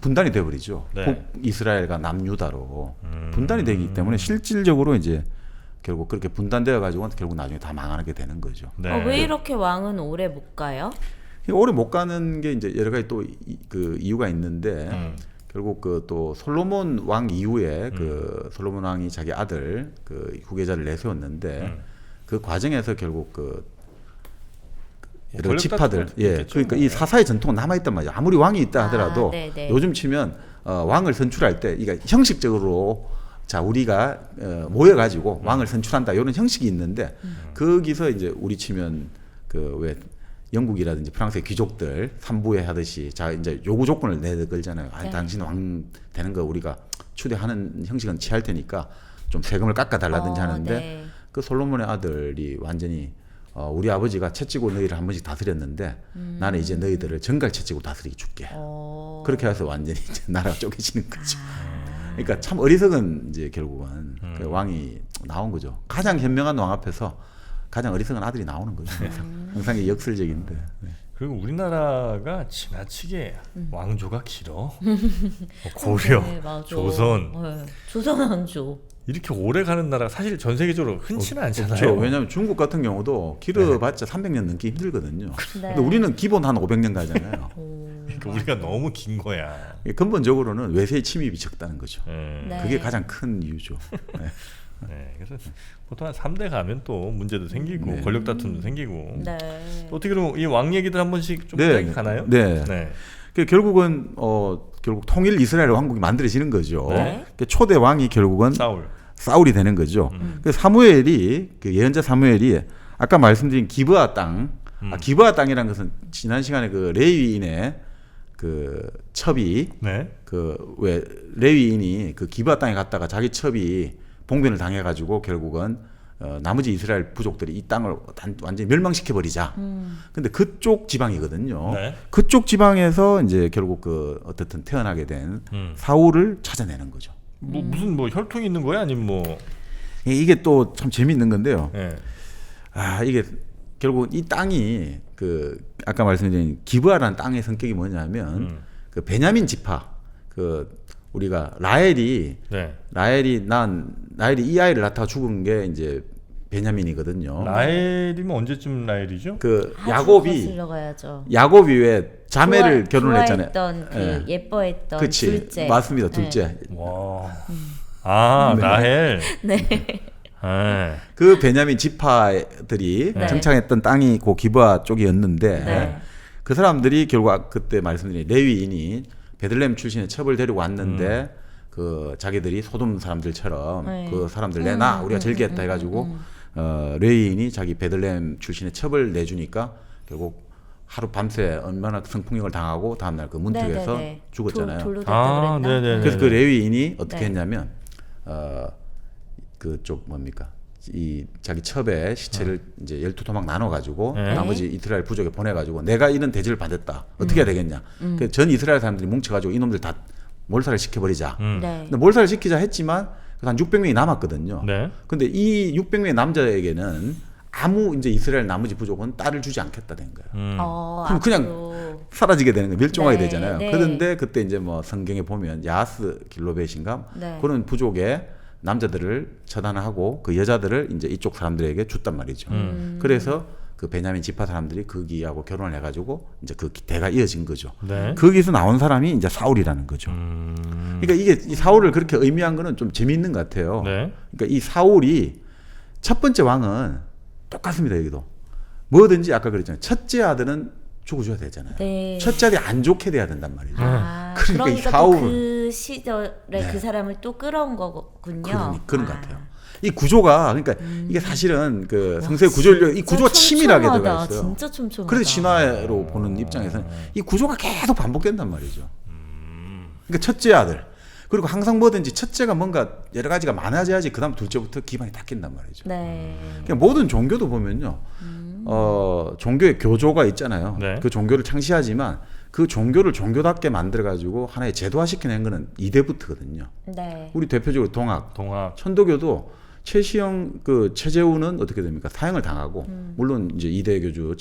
분단이 돼버리죠. 네. 북이스라엘과 남유다로 분단이 되기 때문에 실질적으로 이제 결국 그렇게 분단되어 가지고 결국 나중에 다 망하게 되는 거죠. 네. 왜 이렇게 왕은 오래 못 가요? 오래 못 가는 게 이제 여러 가지 또 그 이유가 있는데 결국 그 또 솔로몬 왕 이후에 그 솔로몬 왕이 자기 아들 그 후계자를 내세웠는데 그 과정에서 결국 그 여러 지파들 그러니까 이 사사의 전통은 남아 있단 말이죠. 아무리 왕이 있다 하더라도 요즘 치면 왕을 선출할 때 이게 형식적으로 자 우리가 모여가지고 왕을 선출한다 이런 형식이 있는데 거기서 이제 우리 치면 그 왜 영국이라든지 프랑스의 귀족들 삼부에 하듯이 자 이제 요구 조건을 내걸잖아요. 아니 당신 왕 되는 거 우리가 추대하는 형식은 취할 테니까 좀 세금을 깎아달라든지 하는데 그 솔로몬의 아들이 완전히 우리 아버지가 채찍으로 너희를 한 번씩 다스렸는데 나는 이제 너희들을 정갈 채찍으로 다스리게 줄게. 그렇게 해서 완전히 이제 나라가 쪼개지는 거죠. 그러니까 참 어리석은 이제 결국은 그 왕이 나온 거죠. 가장 현명한 왕 앞에서 가장 어리석은 아들이 나오는 거죠. 항상 이게 역설적인데. 네. 그리고 우리나라가 지나치게 왕조가 길어. 뭐 고려, 네, 맞아. 조선 네. 조선 왕조. 이렇게 오래 가는 나라 사실 전 세계적으로 흔치는 않잖아요. 그렇죠. 왜냐하면 중국 같은 경우도 길어봤자 300년 넘기 힘들거든요. 네. 근데 우리는 기본 한 500년 가잖아요. 그러니까 우리가 너무 긴 거야. 근본적으로는 외세의 침입이 적다는 거죠. 네. 그게 가장 큰 이유죠. 네. 네, 그래서 보통 한 3대 가면 또 문제도 생기고 네. 권력 다툼도 생기고. 네. 어떻게 그러면 이 왕 얘기들 한 번씩 좀 네. 가나요? 네. 네. 그 결국은 결국 통일 이스라엘 왕국이 만들어지는 거죠. 네. 그 초대 왕이 결국은 사울. 이 되는 거죠. 그 사무엘이 그 예언자 사무엘이 아까 말씀드린 기브아 땅, 기브아 땅이라는 것은 지난 시간에 그 레위인의 그 첩이 네. 그 왜 레위인이 그 기브아 땅에 갔다가 자기 첩이 봉변을 당해가지고 결국은 나머지 이스라엘 부족들이 이 땅을 완전히 멸망시켜 버리자. 근데 그쪽 지방이거든요. 네. 그쪽 지방에서 이제 결국 그 어떻든 태어나게 된 사울을 찾아내는 거죠. 뭐 무슨 뭐 혈통이 있는 거야 아니면 뭐? 이게 또 참 재미있는 건데요. 네. 이게 결국 이 땅이 그 아까 말씀드린 기브아라는 땅의 성격이 뭐냐면 그 베냐민 지파 그 우리가 라헬이 네. 라헬이 이 아이를 낳다가 죽은 게 이제 베냐민이거든요. 라헬이면 언제쯤 라헬이죠? 그 아주 야곱이 거슬러 가야죠. 왜 자매를 결혼을 했잖아요. 좋아했던 그 예. 예뻐했던 그치. 둘째. 맞습니다. 둘째. 와. 아, 라헬. 네. 네. 그 베냐민 지파들이 네. 정착했던 땅이 그 기브아 쪽이었는데 네. 그 사람들이 결국 그때 말씀드린 레위인이 베들레헴 출신의 첩을 데리고 왔는데 그 자기들이 소돔 사람들처럼 네. 그 사람들 내놔 우리가 즐기겠다 해가지고 레위인이 자기 베들레헴 출신의 첩을 내주니까 결국 하루 밤새 얼마나 성폭력을 당하고 다음날 그 문턱에서 네네네. 죽었잖아요. 돌로 됐다 아, 그랬나? 네네네. 그래서 그 레위인이 어떻게 네. 했냐면 그쪽 뭡니까 이 자기 첩의 시체를 이제 12토막 나눠 가지고 네. 나머지 이스라엘 부족에 보내 가지고 내가 이런 대접을 받았다. 어떻게 해야 되겠냐. 그 전 이스라엘 사람들이 뭉쳐 가지고 이놈들 다 몰살을 시켜 버리자. 네. 근데 몰살을 시키자 했지만 한 600명이 남았거든요. 네. 근데 이 600명의 남자에게는 아무 이제 이스라엘 나머지 부족은 딸을 주지 않겠다 된 거예요. 그럼 그냥 앞으로. 사라지게 되는 거예요. 멸종하게 네, 되잖아요. 네. 그런데 그때 이제 뭐 성경에 보면 야스 길로벳인가 네. 그런 부족의 남자들을 처단하고 그 여자들을 이제 이쪽 사람들에게 줬단 말이죠. 그래서 그 베냐민 지파 사람들이 거기하고 결혼을 해가지고 이제 그 대가 이어진 거죠. 네. 거기서 나온 사람이 이제 사울이라는 거죠. 그러니까 이게 이 사울을 그렇게 의미한 거는 좀 재미있는 것 같아요. 네. 그러니까 이 사울이 첫 번째 왕은 똑같습니다. 여기도 뭐든지 아까 그랬잖아요. 첫째 아들은 죽어줘야 되잖아요. 네. 첫째 아들이 안 좋게 돼야 된단 말이죠. 그러니까, 이 또 사울. 그 시절에 그 사람을 또 끌어온 거군요. 그런 것 같아요. 이 구조가 그러니까 이게 사실은 그 성서의 구조를 이 구조가 치밀하게 들어가 있어요. 진짜 촘촘하다. 그래서 신화로 보는 입장에서는 이 구조가 계속 반복된단 말이죠. 그러니까 첫째 아들 그리고 항상 뭐든지 첫째가 뭔가 여러 가지가 많아져야지 그다음 둘째부터 기반이 닦인단 말이죠. 네. 그러니까 모든 종교도 보면요, 종교의 교조가 있잖아요. 네. 그 종교를 창시하지만 그 종교를 종교답게 만들어 가지고 하나의 제도화시켜낸 거는 이데부트거든요. 네. 우리 대표적으로 동학, 천도교도 최시영 그 최재우는 어떻게 됩니까? 사형을 당하고 물론 이제 이대 교주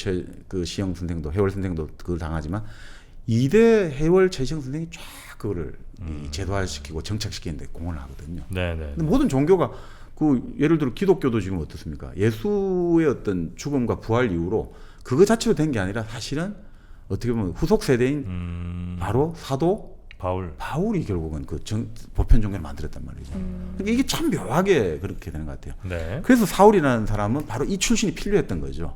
그 시영 선생도 해월 선생도 그걸 당하지만 이대 해월 최시영 선생이 쫙 그거를 이 제도화시키고 정착시키는데 공헌을 하거든요. 네네. 근데 모든 종교가 그 예를 들어 기독교도 지금 어떻습니까? 예수의 어떤 죽음과 부활 이후로 그거 자체로 된 게 아니라 사실은 어떻게 보면 후속 세대인 바로 사도 바울이 결국은 그 보편 종교를 만들었단 말이죠. 그러니까 이게 참 묘하게 그렇게 되는 것 같아요. 네. 그래서 사울이라는 사람은 바로 이 출신이 필요했던 거죠.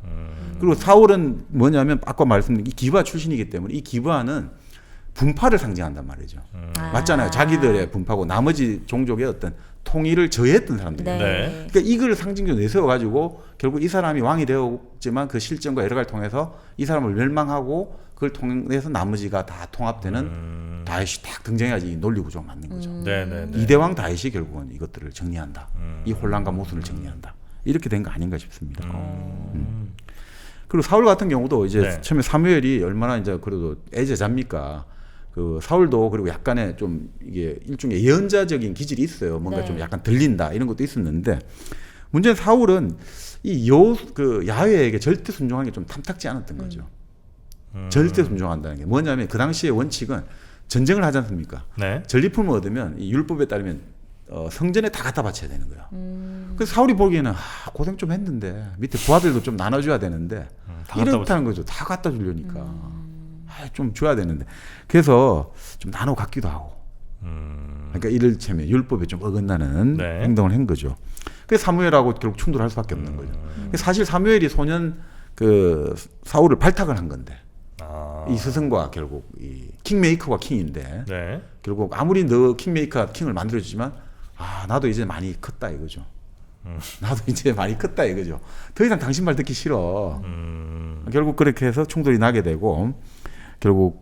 그리고 사울은 뭐냐면 아까 말씀드린 이 기브아 출신이기 때문에 이 기브아는 분파를 상징한단 말이죠. 맞잖아요. 자기들의 분파고 나머지 종족의 어떤 통일을 저해했던 사람들이에요. 네. 그러니까 이걸 상징적으로 내세워가지고 결국 이 사람이 왕이 되었지만 그 실정과 여러 가지를 통해서 이 사람을 멸망하고 그걸 통해서 나머지가 다 통합되는 다윗이 딱 등장해야지 이 논리 구조가 맞는 거죠. 네네네. 이대왕 다윗이 결국은 이것들을 정리한다. 이 혼란과 모순을 정리한다. 이렇게 된 거 아닌가 싶습니다. 그리고 사울 같은 경우도 이제 네. 처음에 사무엘이 얼마나 이제 그래도 애제자입니까? 그 사울도 그리고 약간의 좀 이게 일종의 예언자적인 기질이 있어요. 뭔가 네. 좀 약간 들린다 이런 것도 있었는데 문제는 사울은 그 야훼에게 절대 순종하는 게 좀 탐탁지 않았던 거죠. 절대 순종한다는 게 뭐냐면 그 당시의 원칙은 전쟁을 하지 않습니까? 네. 전리품을 얻으면 이 율법에 따르면 성전에 다 갖다 바쳐야 되는 거야. 그래서 사울이 보기에는 고생 좀 했는데 밑에 부하들도 좀 나눠줘야 되는데 다 갖다 이렇다는 거죠. 다 갖다 주려니까 좀 줘야 되는데 그래서 좀 나눠 갖기도 하고. 그러니까 이를 치면 율법에 좀 어긋나는 네. 행동을 한 거죠. 그래서 사무엘하고 결국 충돌할 수밖에 없는 거죠. 사실 사무엘이 소년 그 사울을 발탁을 한 건데 이 스승과 결국 이 킹메이커가 킹인데 네. 결국 아무리 너 킹메이커가 킹을 만들어주지만 나도 이제 많이 컸다 이거죠. 나도 이제 많이 컸다 이거죠. 더 이상 당신 말 듣기 싫어. 결국 그렇게 해서 충돌이 나게 되고 결국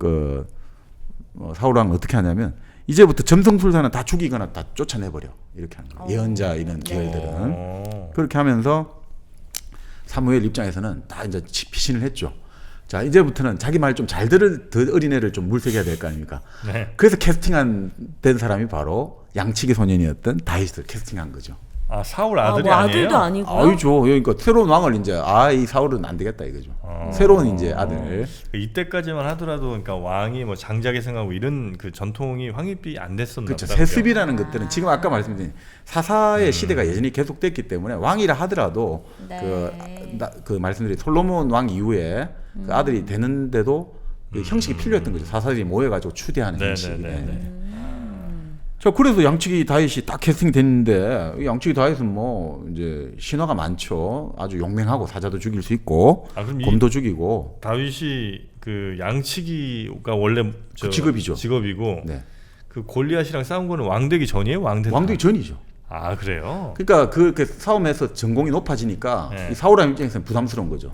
사울 왕은 어떻게 하냐면 이제부터 점성술사는 다 죽이거나 다 쫓아내버려 이렇게 하는 거예요. 예언자 이런 계열들은 그렇게 하면서 사무엘 입장에서는 다 이제 피신을 했죠. 자 이제부터는 자기 말 좀 잘 들을 더 어린애를 좀 물색해야 될 거 아닙니까? 네. 그래서 된 사람이 바로 양치기 소년이었던 다윗을 캐스팅한 거죠. 아 사울 아들이 뭐 아니에요? 아들도 아니고요. 아니죠. 그러니까 새로운 왕을 이제 이 사울은 안 되겠다 이거죠. 새로운 이제 아들. 이때까지만 하더라도 그러니까 왕이 뭐 장자계 생하고 이런 그 전통이 확립이 안 됐었나 그렇죠. 보다. 세습이라는 것들은 지금 아까 말씀드린 사사의 시대가 여전히 계속됐기 때문에 왕이라 하더라도 네. 그 말씀드린 솔로몬 왕 이후에 그 아들이 되는데도 그 형식이 필요했던 거죠. 사사들이 모여가지고 추대하는 형식이. 자 그래서 양치기 다윗이 딱 캐스팅 됐는데 양치기 다윗은 뭐 이제 신화가 많죠. 아주 용맹하고 사자도 죽일 수 있고 그럼 곰도 죽이고. 다윗이 그 양치기가 원래 그 직업이죠. 직업이고 네. 그 골리앗이랑 싸운 거는 왕되기 전이에요? 왕되기 전이죠. 아 그래요? 그러니까 그렇게 싸움에서 전공이 높아지니까 네. 이 사울왕 입장에서는 부담스러운 거죠.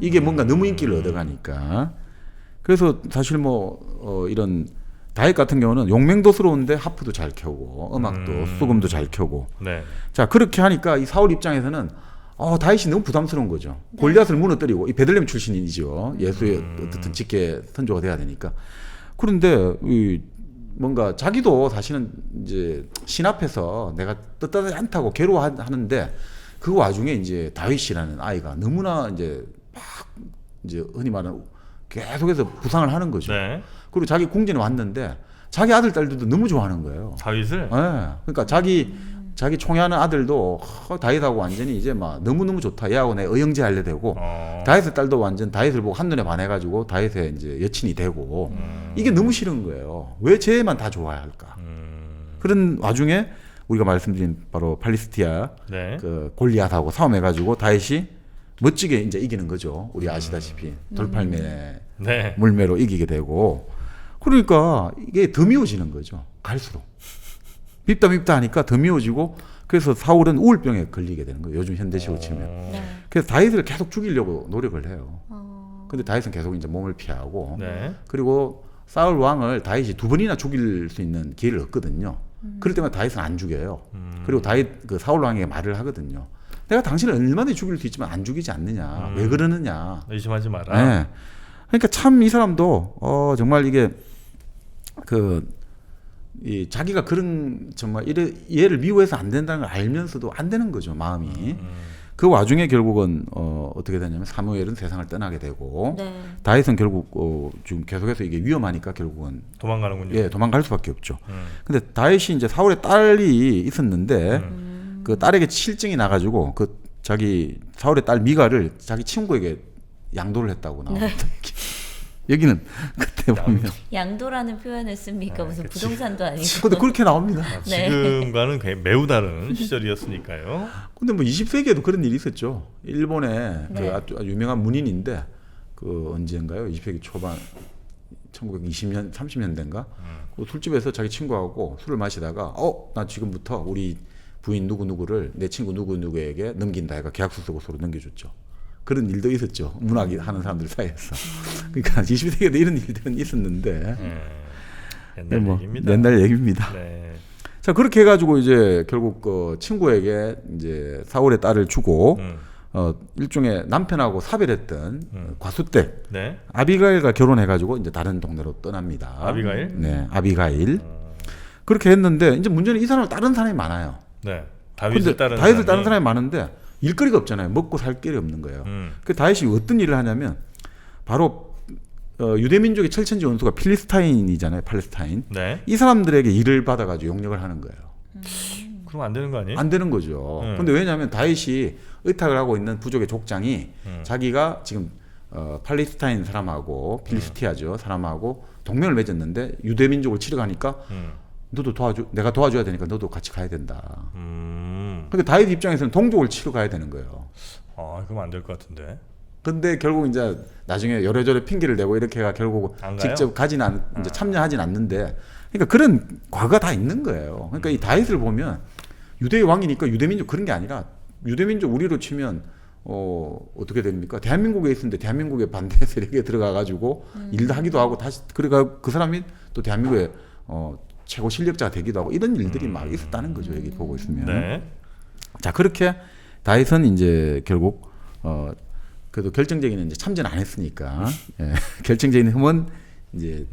이게 뭔가 너무 인기를 얻어가니까. 그래서 사실 뭐 이런 다윗 같은 경우는 용맹도스러운데 하프도 잘 켜고 음악도 수금도 잘 켜고. 네. 자 그렇게 하니까 이 사울 입장에서는 다윗이 너무 부담스러운 거죠. 골리앗을 무너뜨리고 이 베들레헴 출신이죠. 예수의 어떻든 직계 선조가 돼야 되니까. 그런데 이 뭔가 자기도 사실은 이제 신 앞에서 내가 뜻하지 않다고 괴로워하는데 그 와중에 이제 다윗이라는 아이가 너무나 이제 막 이제 흔히 말하는 계속해서 부상을 하는 거죠. 네. 그리고 자기 궁전에 왔는데 자기 아들 딸들도 너무 좋아하는 거예요. 다윗을? 네. 그러니까 자기 총애하는 아들도 다윗하고 완전히 이제 막 너무너무 좋다. 얘하고 내가 의형제 하려 되고 다윗의 딸도 완전 다윗을 보고 한눈에 반해가지고 다윗의 이제 여친이 되고 이게 너무 싫은 거예요. 왜 쟤만 다 좋아야 할까? 그런 와중에 우리가 말씀드린 바로 팔리스티아 네. 그 골리앗하고 싸움해가지고 다윗이 멋지게 이제 이기는 거죠. 우리 아시다시피 돌팔매 네. 물매로 이기게 되고 그러니까 이게 더 미워지는 거죠. 갈수록 밉다 하니까 더 미워지고 그래서 사울은 우울병에 걸리게 되는 거예요. 요즘 현대식으로 치면. 네. 그래서 다윗을 계속 죽이려고 노력을 해요. 근데 다윗은 계속 이제 몸을 피하고 네. 그리고 사울 왕을 다윗이 2번이나 죽일 수 있는 기회를 얻거든요. 그럴 때마다 다윗은 안 죽여요. 그리고 다윗 그 사울 왕에게 말을 하거든요. 내가 당신을 얼마든지 죽일 수 있지만 안 죽이지 않느냐. 왜 그러느냐. 의심하지 마라. 네. 그러니까 참 이 사람도 정말 이게 이 자기가 그런 정말 얘를 미워해서 안 된다는 걸 알면서도 안 되는 거죠. 마음이. 그 와중에 결국은 어떻게 되냐면 사무엘은 세상을 떠나게 되고 네. 다윗은 결국 지금 계속해서 이게 위험하니까 결국은 도망가는군요. 도망갈 수밖에 없죠. 근데 다윗이 이제 사울의 딸이 있었는데 그 딸에게 실증이 나가지고 그 자기 사울의 딸 미가를 자기 친구에게 양도를 했다고 나옵니다. 여기는 그때 보면 양도라는 표현을 씁니까? 무슨 부동산도 아니고. 근데 그렇게 나옵니다. 네. 지금과는 매우 다른 시절이었으니까요. 근데 뭐 20세기에도 그런 일이 있었죠. 일본의 네. 그 아주 유명한 문인인데 그 언제인가요? 20세기 초반 1920년 30년대인가? 그 술집에서 자기 친구하고 술을 마시다가 나 지금부터 우리 부인 누구누구를 내 친구 누구누구에게 넘긴다 해가 계약서 쓰고 서로 넘겨줬죠. 그런 일도 있었죠. 문학 하는 사람들 사이에서. 그러니까 20세기에도 이런 일들은 있었는데 옛날 얘기입니다. 옛날 얘기입니다. 네. 자 그렇게 해가지고 이제 결국 그 친구에게 이제 사울의 딸을 주고 일종의 남편하고 사별했던 과수댁 네. 아비가일과 결혼해가지고 이제 다른 동네로 떠납니다. 아비가일? 네, 아비가일. 그렇게 했는데 이제 문제는 이 사람을 다른 사람이 많아요. 네. 근데 다윗을 다른 사람이 많은데 일거리가 없잖아요. 먹고 살 길이 없는 거예요. 그 다윗이 어떤 일을 하냐면 바로 유대 민족의 철천지 원수가 필리스타인이잖아요. 팔레스타인. 네. 이 사람들에게 일을 받아가지고 용력을 하는 거예요. 그럼 안 되는 거 아니에요? 안 되는 거죠. 근데 왜냐하면 다윗이 의탁을 하고 있는 부족의 족장이 자기가 지금 팔레스타인 사람하고 필리스티아죠 사람하고 동맹을 맺었는데 유대 민족을 치러 가니까 너도 내가 도와줘야 되니까 너도 같이 가야 된다. 그러니까 다윗 입장에서는 동족을 치러 가야 되는 거예요. 아, 그럼 안 될 것 같은데. 근데 결국 이제 나중에 요래저래 핑계를 대고 이렇게가 결국 안 가요? 직접 이제 참여하진 않는데, 그러니까 그런 과거가 다 있는 거예요. 그러니까 이 다윗을 보면 유대의 왕이니까 유대민족 그런 게 아니라 유대민족 우리로 치면 어떻게 됩니까? 대한민국에 있었는데 대한민국의 반대 세력에 들어가 가지고 일도 하기도 하고 다시 그러니까 그 사람이 또 대한민국의 최고 실력자가 되기도 하고 이런 일들이 막 있었다는 거죠. 여기 보고 있으면. 네. 자, 그렇게 다윗은 이제 결국 그래도 결정적인 이제 참전 안 했으니까 예, 결정적인 힘은 이제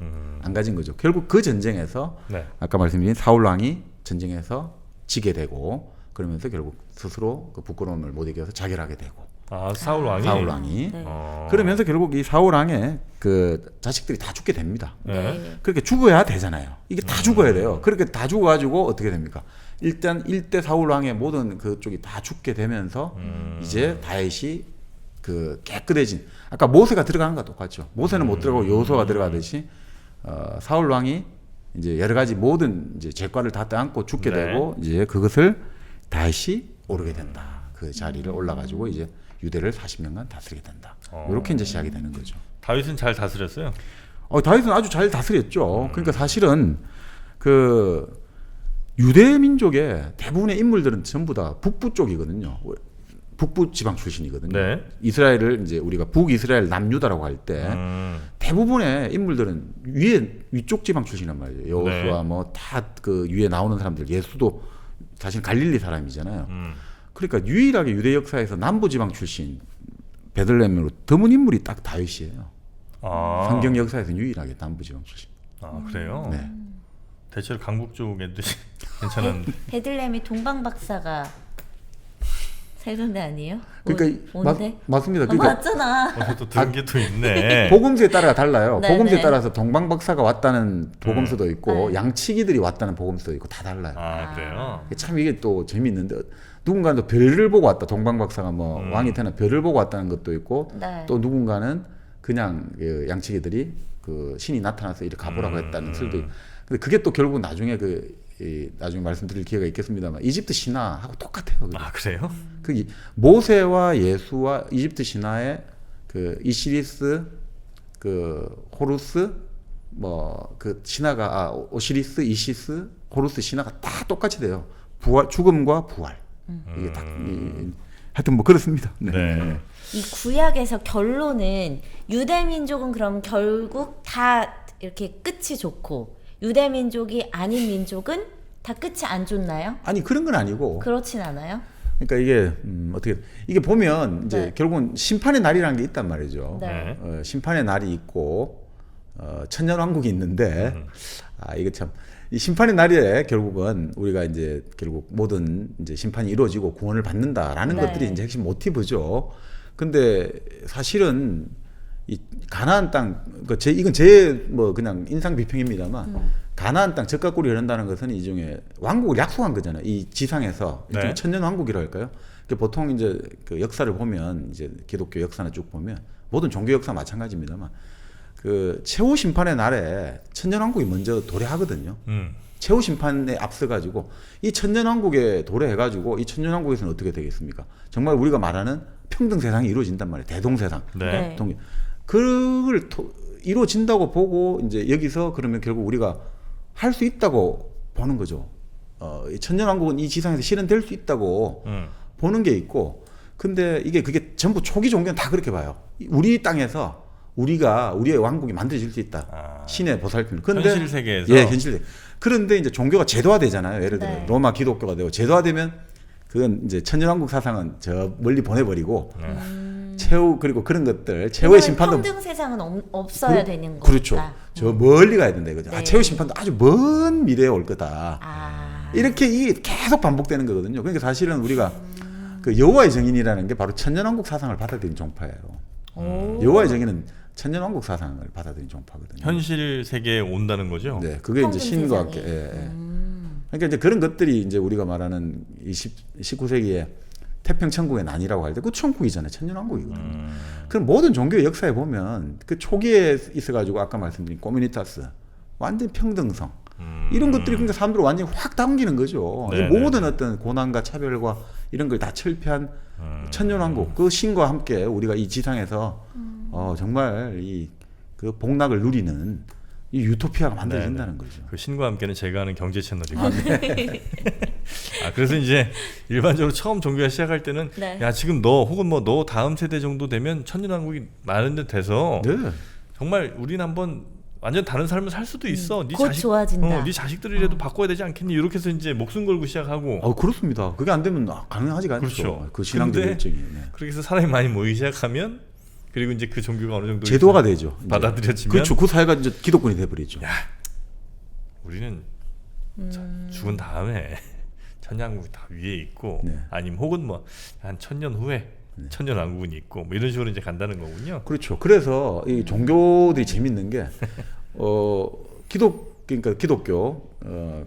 안 가진 거죠. 결국 그 전쟁에서 네. 아까 말씀드린 사울 왕이 전쟁에서 지게 되고 그러면서 결국 스스로 그 부끄러움을 못 이겨서 자결하게 되고. 아, 사울 왕이. 네. 그러면서 결국 이 사울 왕의 그 자식들이 다 죽게 됩니다. 네. 그렇게 죽어야 되잖아요. 이게 다 죽어야 돼요. 그렇게 다 죽어가지고 어떻게 됩니까? 일단 일대 사울 왕의 모든 그쪽이 다 죽게 되면서 이제 다윗이 그 깨끗해진 아까 모세가 들어가는 것과 똑같죠. 모세는 못 들어가고 여호수아가 들어가듯이 사울 왕이 이제 여러 가지 모든 이제 죄과를 다 떠안고 죽게 네. 되고 이제 그것을 다윗이 오르게 된다. 그 자리를 올라가지고 이제 유대를 40년간 다스리게 된다. 이렇게 이제 시작이 되는 거죠. 다윗은 잘 다스렸어요. 다윗은 아주 잘 다스렸죠. 그러니까 사실은 그 유대 민족의 대부분의 인물들은 전부 다 북부 쪽이거든요. 북부 지방 출신이거든요. 네. 이스라엘을 이제 우리가 북이스라엘 남유다라고 할 때 대부분의 인물들은 위쪽 지방 출신이란 말이에요. 여호수아 네. 뭐 다 그 위에 나오는 사람들 예수도 사실 갈릴리 사람이잖아요. 그러니까 유일하게 유대 역사에서 남부 지방 출신 베들레헴으로 드문 인물이 딱 다윗이에요. 아. 성경 역사에서 유일하게 남부 지방 출신. 아, 그래요? 네. 대체로 강북 쪽 애들이 괜찮은. 베들레헴이 동방 박사가 살던 데 아니에요? 그러니까 뭔데? 맞습니다. 그러니까 맞잖아. 또 들은 게 또 있네. 복음서에 따라 달라요. 네네. 복음서에 따라서 동방 박사가 왔다는 복음서도 있고 네. 양치기들이 왔다는 복음서도 있고 다 달라요. 아, 그래요? 참 이게 또 재미있는데 누군가는 또 별을 보고 왔다. 동방 박사가 뭐 왕이 태어나 별을 보고 왔다는 것도 있고 네. 또 누군가는 그냥 그 양치기들이 그 신이 나타나서 이렇게 가보라고 했다는 설도 있고. 근데 그게 또 결국 나중에 나중에 말씀드릴 기회가 있겠습니다만 이집트 신화하고 똑같아요. 그게. 아, 그래요? 그 모세와 예수와 이집트 신화의 그 이시리스, 그 호루스, 뭐 그 신화가 오시리스, 이시스, 호루스 신화가 다 똑같이 돼요. 죽음과 부활. 이게 다 하여튼 뭐 그렇습니다. 네. 네. 이 구약에서 결론은 유대 민족은 그럼 결국 다 이렇게 끝이 좋고 유대 민족이 아닌 민족은 다 끝이 안 좋나요? 아니 그런 건 아니고. 그렇진 않아요. 그러니까 이게 어떻게 이게 보면 이제 네. 결국은 심판의 날이라는 게 있단 말이죠. 네. 심판의 날이 있고 천년왕국이 있는데 이게 참 이 심판의 날에 결국은 우리가 이제 결국 모든 이제 심판이 이루어지고 구원을 받는다라는 네. 것들이 이제 핵심 모티브죠. 근데 사실은 이 가나안 땅, 이건 제 뭐 그냥 인상 비평입니다만 가나안 땅 젖과 꿀이 흐른다는 것은 이중에 왕국을 약속한 거잖아요. 이 지상에서 네. 천년 왕국이라 할까요? 보통 이제 그 역사를 보면 이제 기독교 역사나 쭉 보면 모든 종교 역사 마찬가지입니다만 그 최후 심판의 날에 천년 왕국이 먼저 도래하거든요. 최후 심판에 앞서 가지고 이 천년 왕국에 도래해 가지고 이 천년 왕국에서는 어떻게 되겠습니까? 정말 우리가 말하는 평등 세상이 이루어진단 말이에요. 대동세상. 네. 네. 그걸 이루어진다고 보고 이제 여기서 그러면 결국 우리가 할 수 있다고 보는 거죠. 이 천년왕국은 이 지상에서 실현될 수 있다고 보는 게 있고, 근데 그게 전부 초기 종교는 다 그렇게 봐요. 우리 땅에서 우리의 왕국이 만들어질 수 있다. 신의 보살핌. 근데 현실 세계에서. 예, 현실 세계. 그런데 이제 종교가 제도화되잖아요. 예를 들어 네. 로마 기독교가 되고 제도화되면 그건 이제 천년왕국 사상은 저 멀리 보내버리고 네. 최후 그리고 그런 것들 최후의 심판도 평등 세상은 없어야 되는 거니까. 그렇죠. 저 멀리 가야 된다 이거죠. 네. 최후 심판도 아주 먼 미래에 올 거다. 아. 이렇게 이게 계속 반복되는 거거든요. 그러니까 사실은 우리가 그 여호와의 증인이라는 게 바로 천년왕국 사상을 받아들인 종파예요. 오. 여호와의 증인은 천년왕국 사상을 받아들인 종파거든요. 현실 세계에 온다는 거죠. 네, 그게 이제 평등 신과 세상에. 함께. 예, 예. 그러니까 이제 그런 것들이 이제 우리가 말하는 19세기에 태평 천국의 난이라고 할 때 그 천국이잖아요. 천년왕국이거든요. 그럼 모든 종교의 역사에 보면 그 초기에 있어가지고 아까 말씀드린 꼬미니타스 완전 평등성 이런 것들이 그러니까 사람들을 완전히 확 당기는 거죠. 이 모든 어떤 고난과 차별과 이런 걸 다 철폐한 천년왕국 그 신과 함께 우리가 이 지상에서 정말 이 그 복락을 누리는 이 유토피아가 만들어진다는 거죠. 그 신과 함께는 제가 아는 경제 채널이고. 그래서 이제 일반적으로 처음 종교가 시작할 때는 네. 야 지금 너 혹은 뭐 너 다음 세대 정도 되면 천년왕국이 많은데 돼서 네. 정말 우리는 한번 완전 다른 삶을 살 수도 있어. 네 곧 좋아진다. 네 자식들이라도 바꿔야 되지 않겠니? 이렇게 해서 이제 목숨 걸고 시작하고. 그렇습니다. 그게 안 되면 가능하지가 않죠. 그렇죠. 그 신앙적 근데 열정이. 네. 그렇게 해서 사람이 많이 모이기 시작하면 그리고 이제 그 종교가 어느 정도 제도가 이제 되죠. 이제. 받아들여지면 그렇죠. 그 사회가 이제 기독권이 돼버리죠. 우리는 죽은 다음에 천년왕국이 다 위에 있고 네. 아니면 혹은 뭐 한 1000년 후에 천년왕국은 있고 뭐 이런 식으로 이제 간다는 거군요. 그렇죠. 그래서 이 종교들이 재밌는 게 그러니까 기독교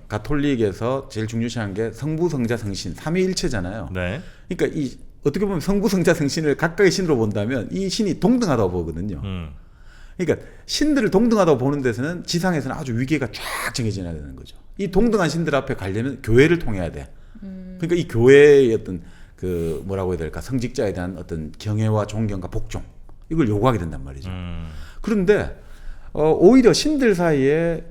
가톨릭에서 제일 중요시한 게 성부, 성자, 성신 삼위일체잖아요. 네. 그러니까 이 어떻게 보면 성부, 성자, 성신을 각각의 신으로 본다면 이 신이 동등하다고 보거든요. 그러니까 신들을 동등하다고 보는 데서는 지상에서는 아주 위계가 쫙 정해져야 되는 거죠. 이 동등한 신들 앞에 가려면 교회를 통해야 돼. 그러니까 이 교회의 어떤 그 뭐라고 해야 될까 성직자에 대한 어떤 경애와 존경과 복종 이걸 요구하게 된단 말이죠. 그런데 오히려 신들 사이에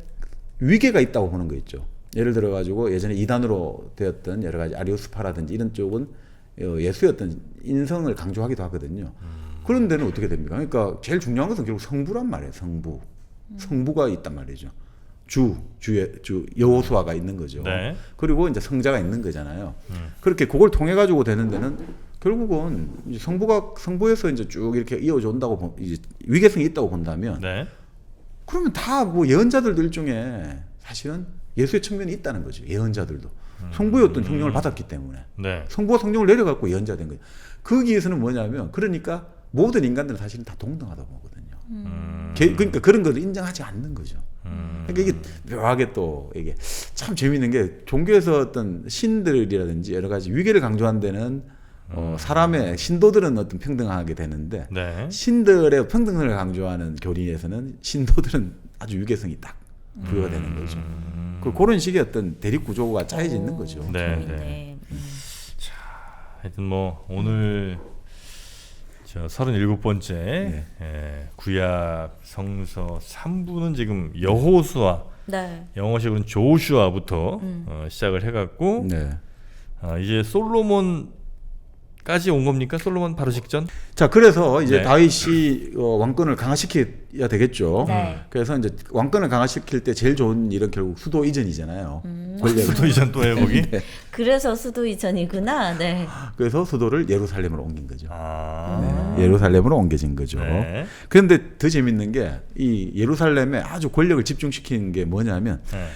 위계가 있다고 보는 거 있죠. 예를 들어 가지고 예전에 이단으로 되었던 여러 가지 아리오스파라든지 이런 쪽은 예수의 어떤 인성을 강조하기도 하거든요. 그런 데는 어떻게 됩니까? 그러니까 제일 중요한 것은 결국 성부란 말이에요. 성부가 있단 말이죠. 주 여호수아가 있는 거죠. 네. 그리고 이제 성자가 있는 거잖아요. 그렇게 그걸 통해 가지고 되는 데는 결국은 이제 성부에서 이제 쭉 이렇게 이어져 온다고 이제 위계성이 있다고 본다면 네. 그러면 다 뭐 예언자들도 일종의 사실은 예수의 측면이 있다는 거죠. 예언자들도 성부의 어떤 형령을 받았기 때문에 네. 성부가 성령을 내려갖고 예언자 된 거예요. 거기에서는 뭐냐면 그러니까 모든 인간들은 사실은 다 동등하다고 보거든요. 그러니까 그런 것을 인정하지 않는 거죠. 그러니까 이게 묘하게 또 이게 참 재미있는 게 종교에서 어떤 신들이라든지 여러 가지 위계를 강조한 데는 사람의 신도들은 어떤 평등하게 되는데 네. 신들의 평등을 강조하는 교리에서는 신도들은 아주 위계성이 딱 부여가 되는 거죠. 그런 식의 어떤 대립 구조가 짜여져 있는 거죠. 네. 네. 하여튼 뭐 오늘 저 37번째 구약 성서 3부는 지금 여호수아 네. 영어식으로는 조슈아부터 시작을 해갖고 네. 이제 솔로몬까지 온 겁니까? 솔로몬 바로 직전? 자, 그래서 이제 네. 다윗이 왕권을 강화시켜야 되겠죠. 네. 그래서 이제 왕권을 강화시킬 때 제일 좋은 일은 결국 수도 이전이잖아요. 수도 이전 또 해보기? 그래서 수도 이전이구나. 네. 그래서 수도를 예루살렘으로 옮긴 거죠. 아. 네, 예루살렘으로 옮겨진 거죠. 네. 그런데 더 재밌는 게 이 예루살렘에 아주 권력을 집중시키는 게 뭐냐면 네.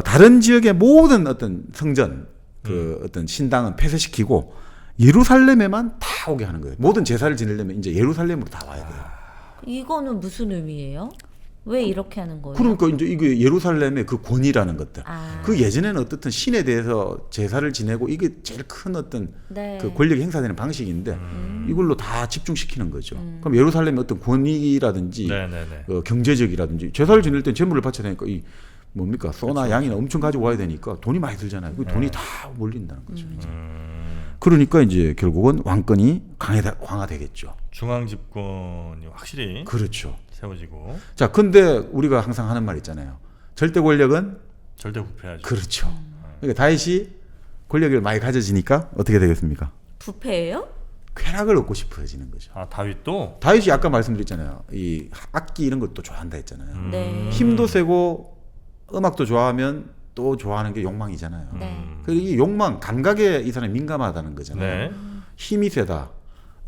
다른 지역의 모든 어떤 성전 그 어떤 신당은 폐쇄시키고 예루살렘에만 다 오게 하는 거예요. 모든 제사를 지내려면 이제 예루살렘으로 다 와야 돼요. 이거는 무슨 의미예요? 왜 이렇게 하는 거예요? 그러니까 이제 이게 예루살렘의 그 권위라는 것들. 아. 그 예전에는 어떻든 신에 대해서 제사를 지내고 이게 제일 큰 어떤 네. 그 권력이 행사되는 방식인데 이걸로 다 집중시키는 거죠. 그럼 예루살렘의 어떤 권위라든지 네네네. 경제적이라든지 제사를 지낼 때 재물을 바쳐야 되니까 이 뭡니까 소나 양이나 엄청 가지고 와야 되니까 돈이 많이 들잖아요. 그 돈이 다 몰린다는 거죠. 이제. 그러니까 이제 결국은 왕권이 강화되겠죠. 중앙 집권이 확실히 그렇죠. 세워지고 자, 근데 우리가 항상 하는 말 있잖아요. 절대 권력은 절대 부패하죠. 그렇죠. 그러니까 다윗이 권력을 많이 가져지니까 어떻게 되겠습니까? 부패예요? 쾌락을 얻고 싶어지는 거죠. 아 다윗도 다윗이 아까 말씀드렸잖아요. 이 악기 이런 것도 좋아한다 했잖아요. 네. 힘도 세고 음악도 좋아하면 또 좋아하는 게 욕망이잖아요. 네. 그리고 이 욕망, 감각에 이 사람이 민감하다는 거잖아요. 네. 힘이 세다.